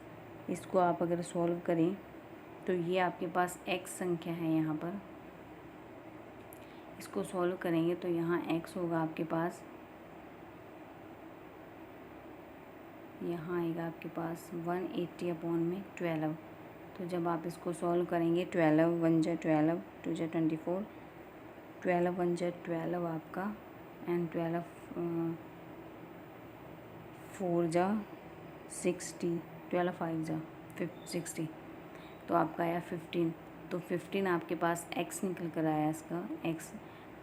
Speaker 1: इसको आप अगर सॉल्व करें तो ये आपके पास x संख्या है, यहाँ पर इसको सॉल्व करेंगे तो यहाँ x होगा आपके पास यहाँ आएगा आपके पास 180 अपॉन में 12। तो जब आप इसको सॉल्व करेंगे 12 1 जा 12 2 जा 24, 12 1 जा 12 आपका, एंड 12 4 जा 60, 12 5 जा 60, तो आपका आया 15। तो 15 आपके पास x निकल कर आया इसका x।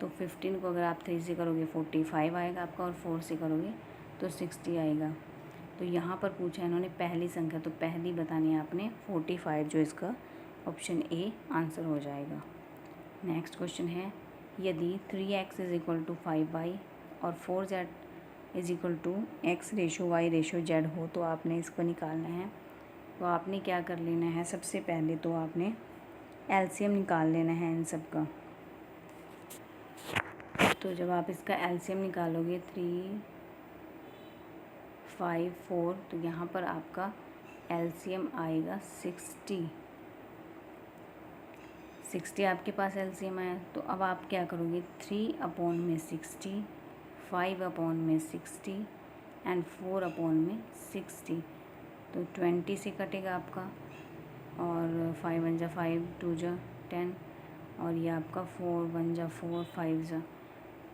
Speaker 1: तो 15 को अगर आप 3 से करोगे 45 आएगा आपका, और 4 से करोगे तो 60 आएगा। तो यहाँ पर पूछा है इन्होंने पहली संख्या, तो पहली बतानी है आपने 45, जो इसका ऑप्शन ए आंसर हो जाएगा। नेक्स्ट क्वेश्चन है, यदि 3x is equal to 5y और 4z is equal to x ratio y ratio z हो, तो आपने इसको निकालना है। तो आपने क्या कर लेना है, सबसे पहले तो आपने एलसीएम निकाल लेना है इन सब का। तो जब आप इसका एलसीएम निकालोगे 3 5 4, तो यहाँ पर आपका एलसीएम आएगा 60 आपके पास एलसीएम आया। तो अब आप क्या करोगे, 3 अपॉन में 60, 5 अपॉन में 60 एंड 4 अपॉन में 60। तो 20 से कटेगा आपका, और 5 1 जा 5 2 जा 10, और ये आपका 4 1 जा 4 5 जा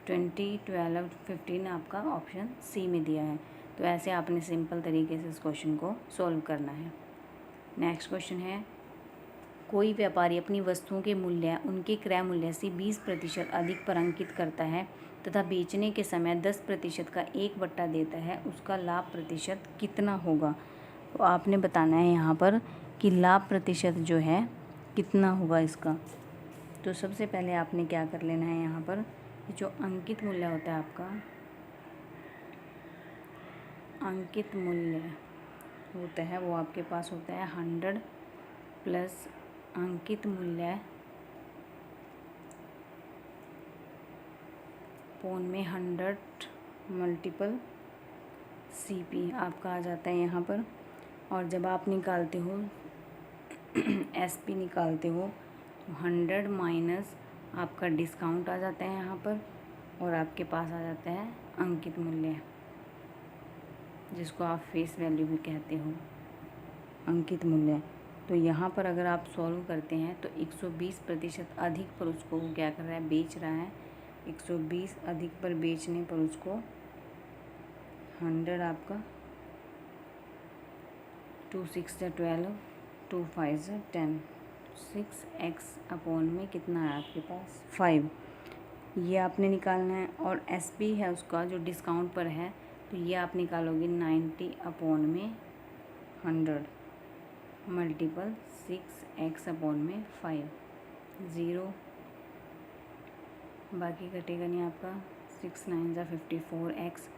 Speaker 1: 20 12 15 आपका ऑप्शन सी में दिया है। तो ऐसे आपने सिंपल तरीके से इस क्वेश्चन को सॉल्व करना है। नेक्स्ट क्वेश्चन है, कोई व्यापारी अपनी वस्तुओं के मूल्य उनके क्रय मूल्य से 20% अधिक पर अंकित करता है तथा बेचने के समय 10% का 1/, देता है, उसका लाभ प्रतिशत कितना होगा। तो आपने बताना है यहाँ पर कि लाभ प्रतिशत जो है कितना होगा इसका। तो सबसे पहले आपने क्या कर लेना है, यहाँ पर जो अंकित मूल्य होता है आपका, अंकित मूल्य होता है वो आपके पास होता है 100 प्लस अंकित मूल्य अपॉन में 100 मल्टीपल CP आपका आ जाता है यहाँ पर। और जब आप निकालते हो SP निकालते हो, 100 माइनस आपका डिस्काउंट आ जाता है यहाँ पर, और आपके पास आ जाता है अंकित मूल्य, जिसको आप फेस वैल्यू भी कहते हो, अंकित मूल्य। तो यहाँ पर अगर आप सॉल्व करते हैं तो 120% अधिक पर उसको क्या कर रहा है, बेच रहा है। 120 अधिक पर बेचने पर उसको 100 आपका 2 6 जा 12 2 5 जा 10, 6x अपॉन में कितना है आपके पास 5, ये आपने निकालना है। और SP है उसका जो डिस्काउंट पर है, तो ये आप निकालोगे 90 अपॉन में 100 मल्टीपल 6x अपॉन में 5, 0 बाकी कटेगा नहीं आपका, 6 9 जा 54x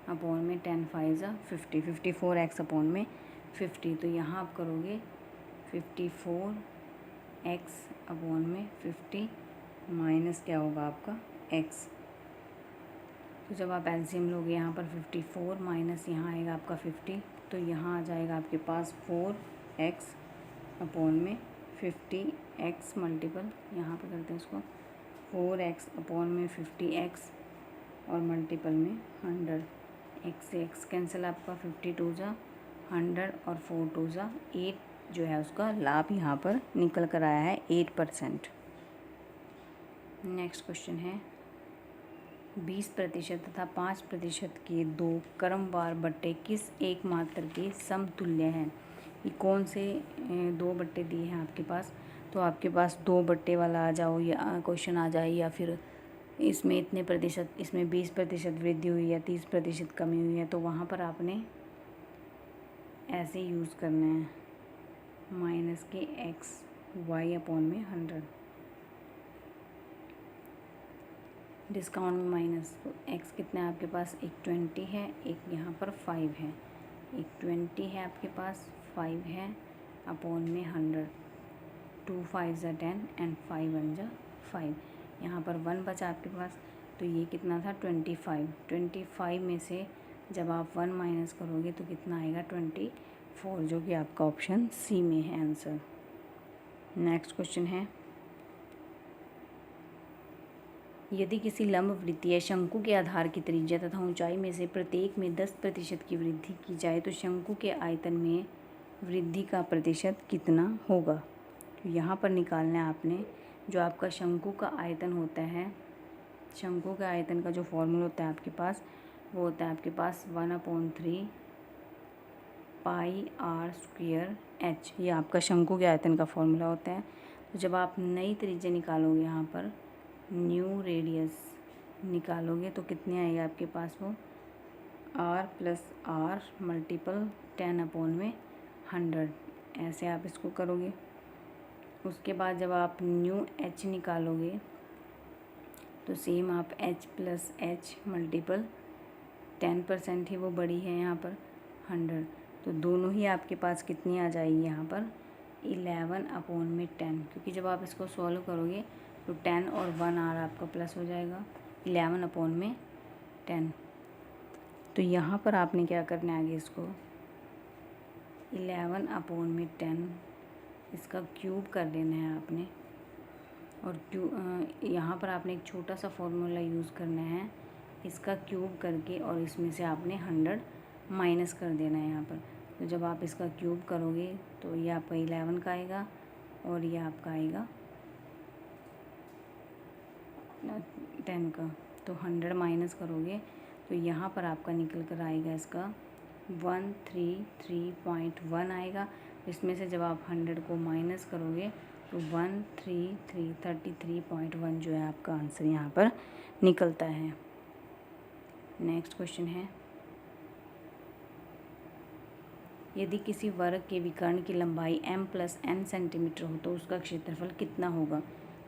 Speaker 1: अपॉन में 10 5 जा 50, 54x अपॉन में 50। तो यहाँ आप करोगे 54x अपॉन में 50 माइनस क्या होगा आपका x। तो जब आप एलसीएम लोगे यहाँ पर 54 माइनस यहाँ आएगा आपका 50, तो यहाँ आ जाएगा आपके पास 4x अपॉन में 50x मल्टीपल, यहाँ पे करते हैं इसको 4x अपॉन में 50x और मल्टीपल में 100, x से x कैंसिल, आपका 52 जा 100 और 4 2 जा 8, जो है उसका लाभ यहाँ पर निकल कर आया है 8%। नेक्स्ट क्वेश्चन है, 20% तथा 5% के दो क्रमवार बट्टे किस एक मात्र के समतुल्य हैं। ये कौन से 2 बट्टे दिए हैं आपके पास, तो आपके पास 2 बट्टे वाला आ जाओ या क्वेश्चन आ जाए, या फिर इसमें इतने प्रतिशत, इसमें 20% वृद्धि हुई है 30% कमी हुई है, तो वहाँ पर आपने ऐसे यूज़ करना है माइनस के x y अपॉन में 100, डिस्काउंट में माइनस। तो x कितना है आपके पास, एक 20 है, एक यहाँ पर 5 है, एक 20 है आपके पास, 5 है अपॉन में 100, 2 5 जा 10 एंड 5 1 जा 5, यहाँ पर 1 बचा आपके पास। तो ये कितना था 25 में से जब आप 1 माइनस करोगे तो कितना आएगा 24, जो कि आपका ऑप्शन सी में है आंसर। नेक्स्ट क्वेश्चन है, यदि किसी लंब वृत्त या शंकु के आधार की त्रिज्या तथा ऊंचाई में से प्रत्येक में 10% की वृद्धि की जाए तो शंकु के आयतन में वृद्धि का प्रतिशत कितना होगा। तो यहाँ पर निकालना है आपने जो आपका शंकु का आयतन होता है, शंकु के आयतन का जो फॉर्मूला होता है आपके पास, वो होता है आपके पास 1/3 पाई आर स्क्वायर एच। ये आपका शंकु के आयतन का फॉर्मूला होता है। तो जब आप नई त्रिज्या निकालोगे, यहाँ पर न्यू रेडियस निकालोगे तो कितने आएगा आपके पास, वो r + r मल्टीपल 10/100, ऐसे आप इसको करोगे। उसके बाद जब आप न्यू h निकालोगे तो सेम आप h + h मल्टीपल 10% ही वो बड़ी है यहाँ पर 100, तो दोनों ही आपके पास कितनी आ जाएगी यहाँ पर 11/10, क्योंकि जब आप इसको सॉल्व करोगे तो 10 और 1 r आपका प्लस हो जाएगा 11/10। तो यहाँ पर आपने क्या करना है आगे, इसको 11/10 इसका क्यूब कर देना है आपने, और यहाँ पर आपने एक छोटा सा फॉर्मूला यूज़ करना है, इसका क्यूब करके और इसमें से आपने 100 माइनस कर देना है यहाँ पर। तो जब आप इसका क्यूब करोगे तो ये आपका 11 का आएगा और ये आपका आएगा 10 का। तो 100 माइनस करोगे तो यहाँ पर आपका निकल कर आएगा इसका 133.1 आएगा। इसमें से जब आप 100 को माइनस करोगे तो 133.1 जो है आपका आंसर यहाँ पर निकलता है। नेक्स्ट क्वेश्चन है, यदि किसी वर्ग के विकर्ण की लंबाई m + n सेंटीमीटर हो तो उसका क्षेत्रफल कितना होगा।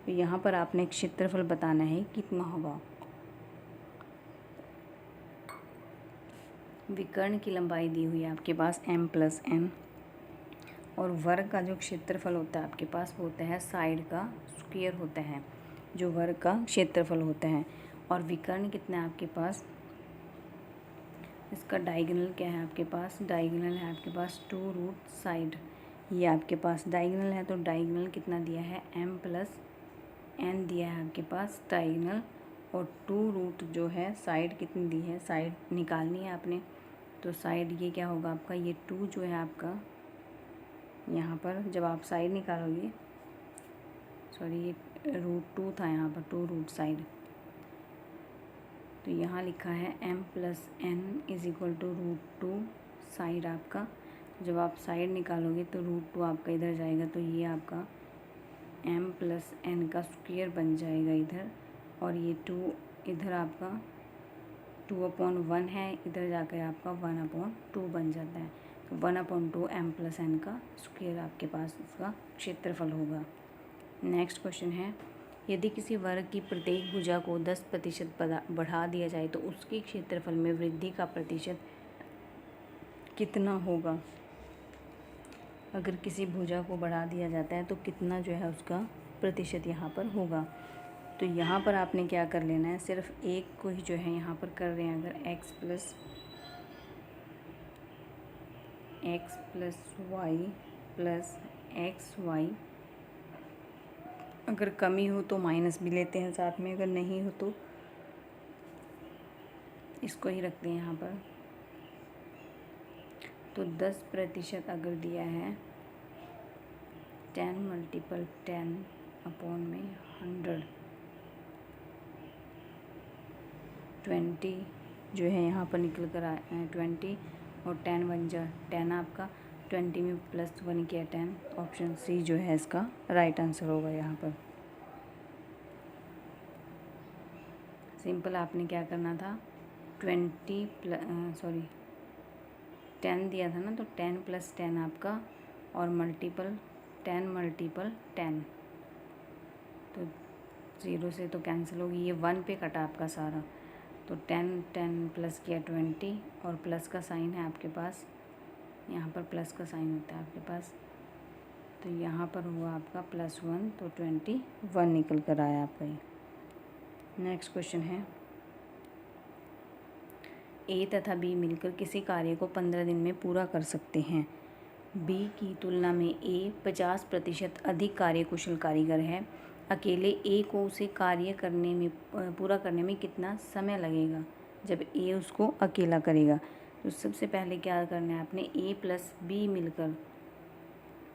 Speaker 1: तो यहाँ पर आपने क्षेत्रफल बताना है कितना होगा। विकर्ण की लंबाई दी हुई है आपके पास m + n, और वर्ग का जो क्षेत्रफल होता है आपके पास वो होता है साइड का स्क्वायर होता है, जो वर्ग का क्षेत्रफल होता है। और विकर्ण कितना है आपके पास, इसका डायगोनल क्या है आपके पास, डायगोनल है आपके पास 2 रूट साइड। ये आपके पास डायगोनल है तो डायगोनल कितना दिया है m + n दिया है आपके पास डायगोनल, और 2 रूट जो है साइड कितनी दी है, साइड निकालनी है आपने। तो साइड ये क्या होगा आपका, ये 2 जो है आपका यहाँ पर जब आप साइड निकालोगे, सॉरी ये √2 था यहाँ पर 2 रूट साइड, तो यहाँ लिखा है m + n = √2 साइड आपका। जब आप साइड निकालोगे तो √2 आपका इधर जाएगा, तो ये आपका m + n का स्क्वायर बन जाएगा इधर, और ये 2 इधर आपका 2/1 है, इधर जाकर आपका 1/2 बन जाता है। तो 1/2 m + n का स्क्वायर आपके पास इसका क्षेत्रफल होगा। नेक्स्ट क्वेश्चन है, यदि किसी वर्ग की प्रत्येक भुजा को 10% बढ़ा दिया जाए तो उसके क्षेत्रफल में वृद्धि का प्रतिशत कितना होगा। अगर किसी भुजा को बढ़ा दिया जाता है तो कितना जो है उसका प्रतिशत यहाँ पर होगा। तो यहाँ पर आपने क्या कर लेना है, सिर्फ एक को ही जो है यहाँ पर कर रहे हैं, अगर x + y अगर कमी हो तो माइनस भी लेते हैं साथ में, अगर नहीं हो तो इसको ही रखते हैं यहाँ पर। तो 10% अगर दिया है 10 × 10/100 20 जो है यहाँ पर निकल कर आए 20, और 10 बन जा 10 आपका 20 में +1 किया 10, ऑप्शन सी जो है इसका राइट आंसर होगा। यहाँ पर सिंपल आपने क्या करना था, 10 दिया था ना, तो 10 + 10 आपका, और मल्टीपल 10 × 10, तो 0 से तो कैंसिल होगी, ये 1 पे कटा आपका सारा। तो 10 प्लस किया 20, और प्लस का साइन है आपके पास, यहाँ पर प्लस का साइन होता है आपके पास, तो यहाँ पर हुआ आपका +1, तो 21 निकल कर आया आपका ये। नेक्स्ट क्वेश्चन है, ए तथा बी मिलकर किसी कार्य को 15 दिन में पूरा कर सकते हैं। बी की तुलना में ए 50% अधिक कार्यकुशल कारीगर है। अकेले ए को उसे कार्य करने में पूरा करने में कितना समय लगेगा जब ए उसको अकेला करेगा। तो सबसे पहले क्या करना है, आपने ए प्लस बी मिलकर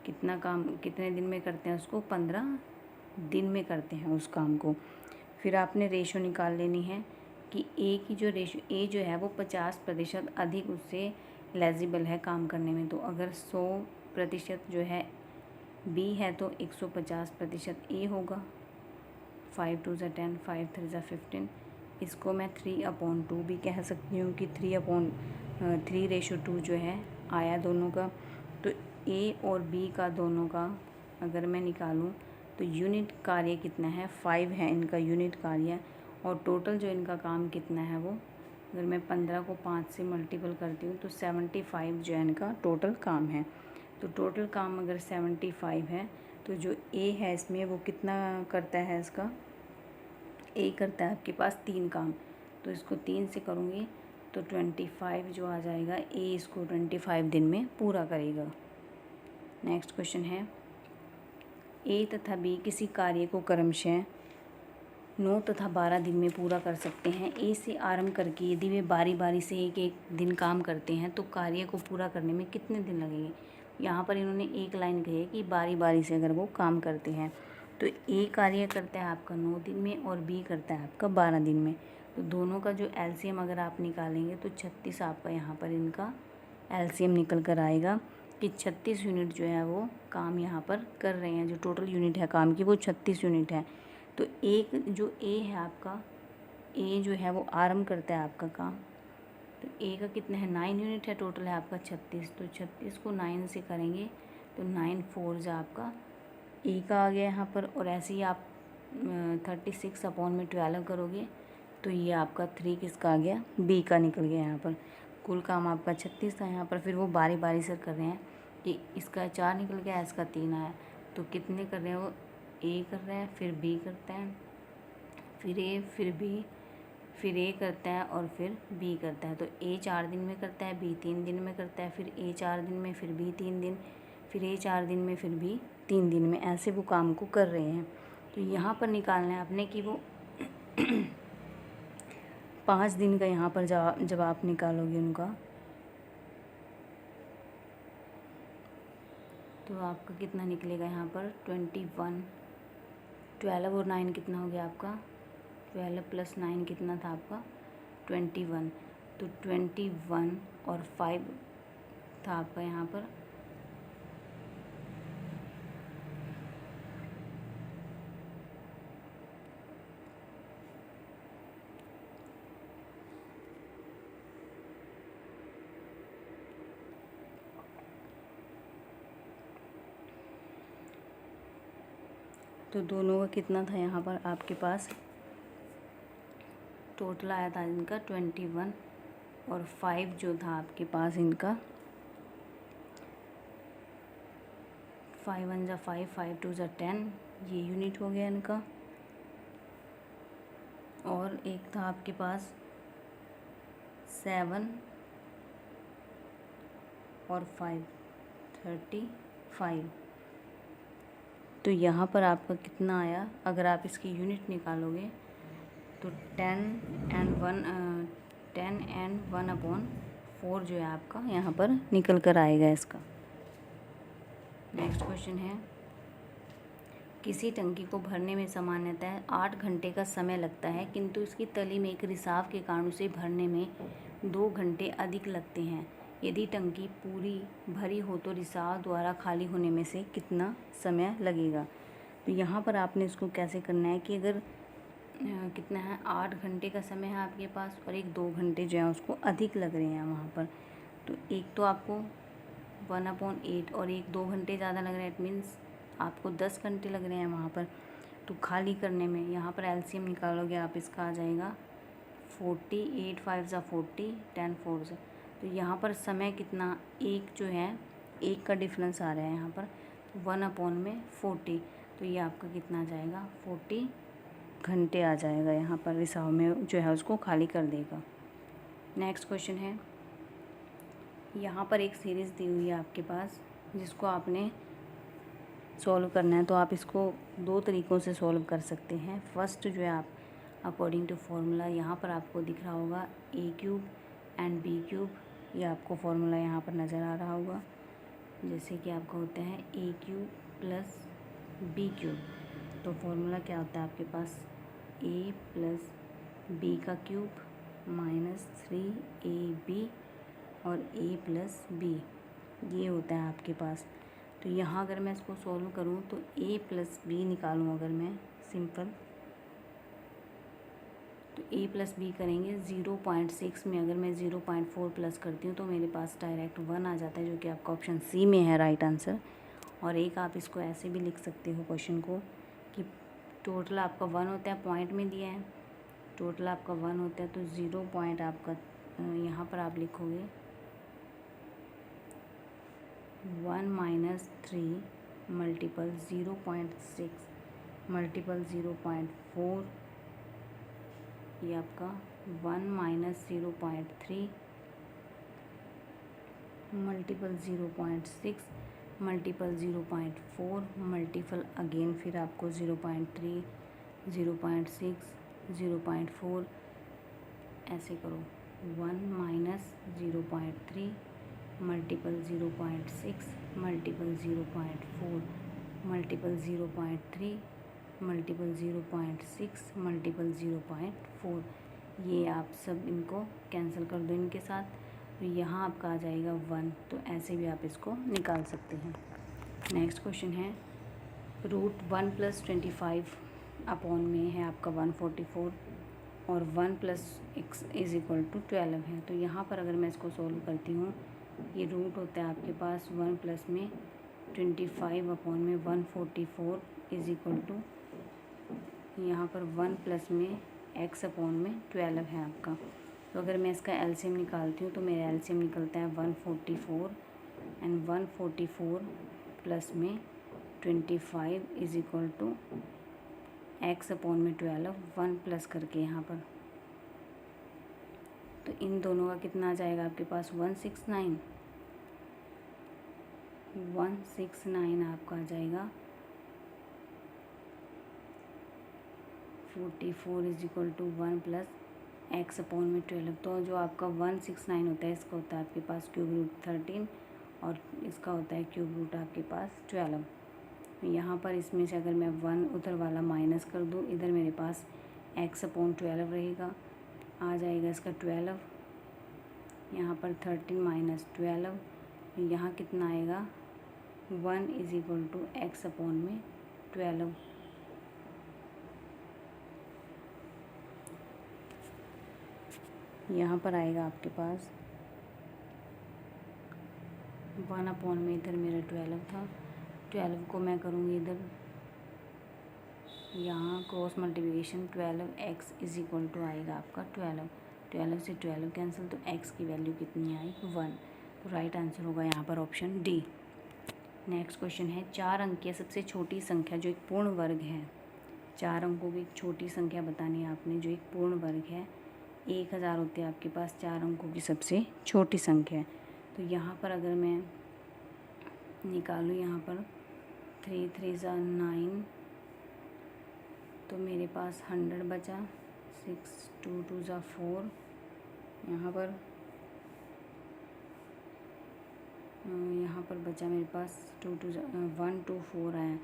Speaker 1: कितना काम कितने दिन में करते हैं उसको, 15 दिन में करते हैं उस काम को। फिर आपने रेशो निकाल लेनी है कि ए की जो रेशो ए जो है वो 50% अधिक उससे एलिजिबल है काम करने में। तो अगर 100% जो है बी है तो 150% ए होगा। 5 2 10, 5 3 15। इसको मैं 3/2 भी कह सकती हूँ कि 3/3 जो है आया दोनों का। तो ए और बी का दोनों का अगर मैं निकालूँ तो यूनिट कार्य कितना है, 5 है इनका यूनिट कार्य। और टोटल जो इनका काम कितना है वो, अगर मैं 15 को 5 से मल्टीपल करती हूँ तो 75 जो है इनका टोटल काम है। तो टोटल काम अगर 75 है तो जो ए है इसमें वो कितना करता है, इसका ए करता है आपके पास 3 काम। तो इसको 3 से करूँगी तो 25 जो आ जाएगा, ए इसको 25 दिन में पूरा करेगा। नेक्स्ट क्वेश्चन है, ए तथा बी किसी कार्य को क्रमशः 9 तथा 12 दिन में पूरा कर सकते हैं। ए से आरंभ करके यदि वे बारी बारी से एक एक दिन काम करते हैं तो कार्य को पूरा करने में कितने दिन लगेंगे। यहाँ पर इन्होंने एक लाइन कही है कि बारी बारी से अगर वो काम करते हैं तो ए कार्य करता है आपका 9 दिन में और बी करता है आपका 12 दिन में। तो दोनों का जो एलसीएम अगर आप निकालेंगे तो 36 आपका यहाँ पर इनका एलसीएम निकल कर आएगा कि 36 यूनिट जो है वो काम यहाँ पर कर रहे हैं। जो टोटल यूनिट है काम की वो 36 यूनिट है। तो एक जो ए है आपका, ए जो है वो आरंभ करता है आपका काम। तो ए का कितना है, 9 यूनिट है, टोटल है आपका 36। तो 36 को 9 से करेंगे तो 9 4 जो आपका ए का आ गया यहाँ पर। और ऐसे ही आप 36/12 करोगे तो ये आपका 3 किसका आ गया, बी का निकल गया यहाँ पर। कुल काम आपका 36 था यहाँ पर। फिर वो बारी बारी से कर रहे हैं कि इसका 4 निकल गया, इसका 3 आया। तो कितने कर रहे हैं वो, ए कर रहा है, फिर बी करता है, फिर ए, फिर बी, फिर ए करता है और फिर बी करता है। तो ए 4 दिन में करता है, बी 3 दिन में करता है, फिर ए 4 दिन में, फिर बी 3 दिन, फिर ए 4 दिन में, फिर बी 3 दिन में, ऐसे वो काम को कर रहे हैं। तो यहाँ पर निकालना है आपने कि वो 5 दिन का यहाँ पर जब आप निकालोगे उनका तो आपका कितना निकलेगा यहाँ पर 21। 12 और 9 कितना हो गया आपका, 12 + 9 कितना था आपका 21। तो 21 और 5 था आपका यहाँ पर तो दोनों का कितना था यहाँ पर आपके पास, टोटल आया था इनका 21 और 5 जो था आपके पास इनका 5 1 जा 5, 5 2 जा 10, ये यूनिट हो गया इनका। और एक था आपके पास 7 और 5 35। तो यहाँ पर आपका कितना आया, अगर आप इसकी यूनिट निकालोगे तो 10 and 1/4 जो है आपका यहाँ पर निकल कर आएगा इसका। नेक्स्ट क्वेश्चन है, किसी टंकी को भरने में सामान्यतः 8 घंटे का समय लगता है किंतु इसकी तली में एक रिसाव के कारण उसे भरने में 2 घंटे अधिक लगते हैं। यदि टंकी पूरी भरी हो तो रिसाव द्वारा खाली होने में से कितना समय लगेगा। तो यहाँ पर आपने इसको कैसे करना है कि अगर कितना है 8 घंटे का समय है आपके पास और एक 2 घंटे जो है उसको अधिक लग रहे हैं वहाँ पर। तो एक तो आपको 1/8 और एक 2 घंटे ज़्यादा लग रहे हैं, इट मीन्स आपको 10 घंटे लग रहे हैं वहाँ पर। तो खाली करने में यहाँ पर एलसीएम निकालोगे आप, इसका आ जाएगा 40, 8 5 जा 40, 10 4 जा। तो यहाँ पर समय कितना, एक जो है एक का डिफरेंस आ रहा है यहाँ पर 1/40। तो ये आपका कितना आ जाएगा 40 घंटे आ जाएगा यहाँ पर, रिसाव में जो है उसको खाली कर देगा। नेक्स्ट क्वेश्चन है, यहाँ पर एक सीरीज़ दी हुई है आपके पास जिसको आपने सॉल्व करना है तो आप इसको दो तरीक़ों से सॉल्व कर सकते हैं। फर्स्ट जो है आप अकॉर्डिंग टू फार्मूला, यहाँ पर आपको दिख रहा होगा a cube and b cube, ये आपको फार्मूला यहाँ पर नज़र आ रहा होगा। जैसे कि आपका होता है a cube plus b cube, तो फार्मूला क्या होता है आपके पास a प्लस b का क्यूब माइनस 3ab और a प्लस b, ये होता है आपके पास। तो यहाँ अगर मैं इसको सॉल्व करूँ तो a प्लस b निकालूँ अगर मैं सिंपल, तो a प्लस बी करेंगे 0.6 में अगर मैं 0.4 प्लस करती हूँ तो मेरे पास डायरेक्ट 1 आ जाता है, जो कि आपका ऑप्शन सी में है राइट आंसर। और एक आप इसको ऐसे भी लिख सकते हो क्वेश्चन को कि टोटल आपका 1 होता है, पॉइंट में दिया है टोटल आपका 1 होता है, तो 0 पॉइंट आपका यहाँ पर आप लिखोगे 1 माइनस 3 मल्टीपल 0.6 मल्टीपल 0.4, ये आपका 1 minus 0.3 multiple 0.6 multiple 0.4 multiple again फिर आपको 0.3 0.6 0.4, ऐसे करो 1 minus 0.3 multiple 0.6 multiple 0.4 multiple 0.3 multiple 0.6 multiple 0.4, ये आप सब इनको कैंसिल कर दो इनके साथ, तो यहाँ आपका आ जाएगा 1। तो ऐसे भी आप इसको निकाल सकते हैं। नेक्स्ट क्वेश्चन है रूट 1 प्लस 25 अपॉन में है आपका 144 और 1 plus x is equal to 12 है। तो यहाँ पर अगर मैं इसको सोल्व करती हूँ, ये रूट होता है आपके पास 1 प्लस में 25 अपॉन में 144 इज़ इक्वल टू यहाँ पर 1 प्लस में x अपॉन में 12 है आपका। तो अगर मैं इसका एलसीएम निकालती हूँ तो मेरा एलसीएम निकलता है 144 एंड 144 प्लस में 25 is equal to x upon में 12, 1 प्लस करके यहाँ पर, तो इन दोनों का कितना आ जाएगा आपके पास 169 आपका आ जाएगा 44 is equal to 1 plus x upon में 12। तो जो आपका 169 होता है, इसका होता है आपके पास क्यूब रूट 13 और इसका होता है क्यूब रूट आपके पास 12। यहाँ पर इसमें से अगर मैं 1 उधर वाला माइनस कर दूँ, इधर मेरे पास x अपॉन 12 रहेगा, आ जाएगा इसका 12, यहाँ पर 13 माइनस 12, यहाँ कितना आएगा 1 is equal to x upon में 12। यहाँ पर आएगा आपके पास 1 अपॉन में, इधर मेरा 12 था, 12 को मैं करूँगी इधर यहाँ cross multiplication 12x is equal to आएगा आपका 12 से 12 कैंसिल, तो x की वैल्यू कितनी आई 1। तो राइट आंसर होगा यहाँ पर ऑप्शन डी। नेक्स्ट क्वेश्चन है 4 अंक की सबसे छोटी संख्या जो एक पूर्ण वर्ग है, 4 अंकों की एक छोटी संख्या बतानी है आपने जो एक पूर्ण वर्ग है, 1000 होते हैं आपके पास 4 अंकों की सबसे छोटी संख्या है। तो यहाँ पर अगर मैं निकालूँ यहाँ पर 3 3 ज़ा 9, तो मेरे पास 100 बचा, 6 2 2 ज़ा 4, यहाँ पर बचा मेरे पास 2 2 1 2 4 आया,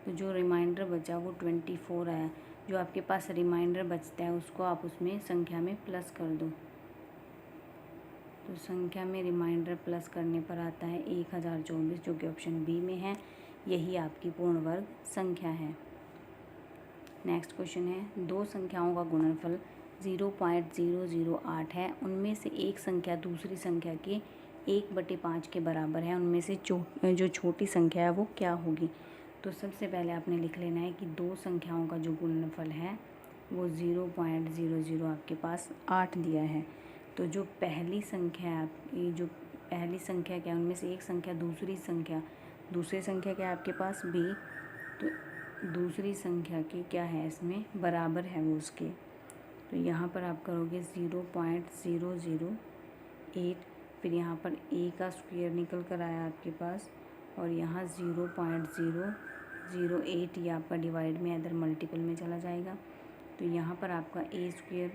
Speaker 1: तो जो रिमाइंडर बचा वो 24 आया। जो आपके पास रिमाइंडर बचता है उसको आप उसमें संख्या में प्लस कर दो, तो संख्या में रिमाइंडर प्लस करने पर आता है 1024, जो कि ऑप्शन बी में है, यही आपकी पूर्ण वर्ग संख्या है। नेक्स्ट क्वेश्चन है 2 संख्याओं का गुणनफल 0.008 है, उनमें से एक संख्या दूसरी संख्या के 1/5 के बराबर है, उनमें से जो छोटी संख्या है वो क्या होगी। तो सबसे पहले आपने लिख लेना है कि 2 संख्याओं का जो गुणनफल है वो 0.00 आपके पास 8 दिया है। तो जो पहली संख्या है आपकी, जो पहली संख्या क्या है, उनमें से एक संख्या दूसरी संख्या क्या है आपके पास b, तो दूसरी संख्या के क्या है इसमें बराबर है वो उसके। तो यहाँ पर आप करोगे 0.008, फिर यहाँ पर a का स्क्वायर निकल कर आया आपके पास और यहाँ 0.0 08 ये आपका डिवाइड में अदर मल्टीपल में चला जाएगा। तो यहाँ पर आपका ए स्क्वायर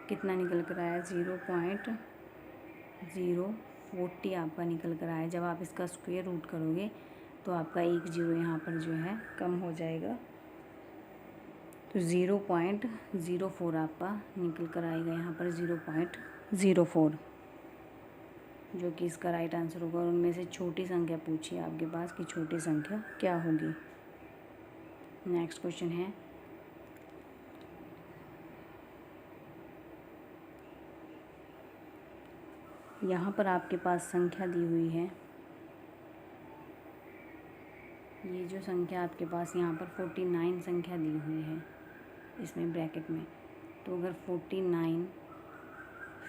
Speaker 1: कितना निकल कर आया, 0.040 आपका निकल कर आया। जब आप इसका स्क्वायर रूट करोगे तो आपका एक जीरो यहाँ पर जो है कम हो जाएगा, तो 0.04 आपका निकल कर आएगा यहाँ पर 0.04, जो कि इसका राइट आंसर होगा। और उनमें से छोटी संख्या पूछी है आपके पास कि छोटी संख्या क्या होगी। नेक्स्ट क्वेश्चन है, यहाँ पर आपके पास संख्या दी हुई है, ये जो संख्या आपके पास यहाँ पर 49 संख्या दी हुई है इसमें ब्रैकेट में। तो अगर 49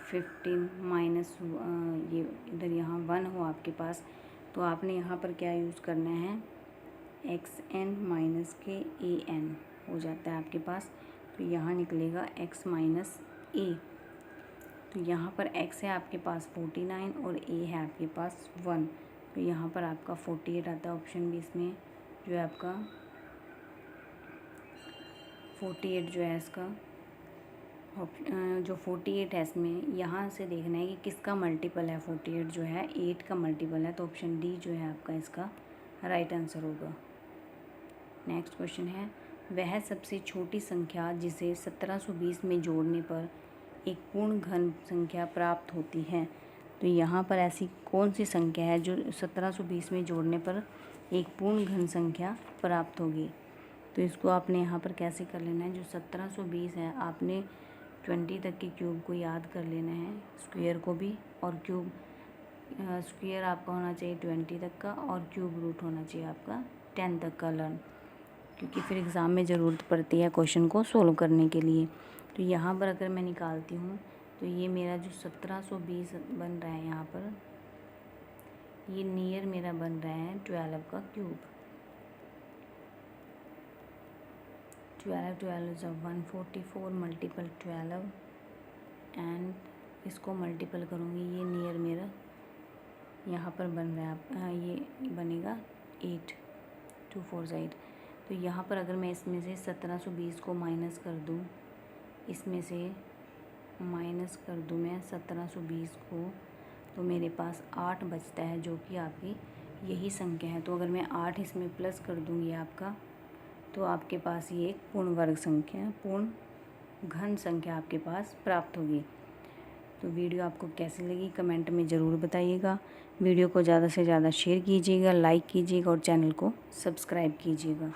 Speaker 1: 15 माइनस ये इधर यहाँ 1 हो आपके पास, तो आपने यहाँ पर क्या यूज़ करना है, xn माइनस के an हो जाता है आपके पास। तो यहाँ निकलेगा x माइनस a। तो यहाँ पर x है आपके पास 49 और a है आपके पास 1, तो यहाँ पर आपका 48 आता है। ऑप्शन बी इसमें जो है आपका 48 जो है इसका जो 48 है इसमें यहाँ से देखना है कि किसका मल्टीपल है। 48 जो है 8 का मल्टीपल है, तो ऑप्शन डी जो है आपका इसका राइट आंसर होगा। नेक्स्ट क्वेश्चन है, वह सबसे छोटी संख्या जिसे 1720 में जोड़ने पर एक पूर्ण घन संख्या प्राप्त होती है। तो यहाँ पर ऐसी कौन सी संख्या है जो 1720 में जोड़ने पर एक पूर्ण घन संख्या प्राप्त होगी। तो इसको आपने यहाँ पर कैसे कर लेना है, जो 1720 है आपने 20 तक के क्यूब को याद कर लेना है, स्क्वायर को भी, और क्यूब स्क्वायर आपका होना चाहिए 20 तक का, और क्यूब रूट होना चाहिए आपका 10 तक का लर्न, क्योंकि फिर एग्ज़ाम में ज़रूरत पड़ती है क्वेश्चन को सोल्व करने के लिए। तो यहाँ पर अगर मैं निकालती हूँ तो ये मेरा जो 1720 बन रहा है यहाँ पर, ये नियर मेरा बन रहा है 12 का क्यूब। 12 इज़ 144 मल्टीपल 12 एंड इसको मल्टीपल करूँगी, ये नियर मेरा यहाँ पर बन रहा है, ये बनेगा 8, 2 4 8। तो यहाँ पर अगर मैं इसमें से 1720 को माइनस कर दूँ, इसमें से माइनस कर दूँ मैं 1720 को, तो मेरे पास 8 बचता है, जो कि आपकी यही संख्या है। तो अगर मैं 8 इसमें प्लस कर दूँगी आपका, तो आपके पास ये एक पूर्ण वर्ग संख्या, पूर्ण घन संख्या आपके पास प्राप्त होगी। तो वीडियो आपको कैसी लगी कमेंट में ज़रूर बताइएगा। वीडियो को ज़्यादा से ज़्यादा शेयर कीजिएगा, लाइक कीजिएगा और चैनल को सब्सक्राइब कीजिएगा।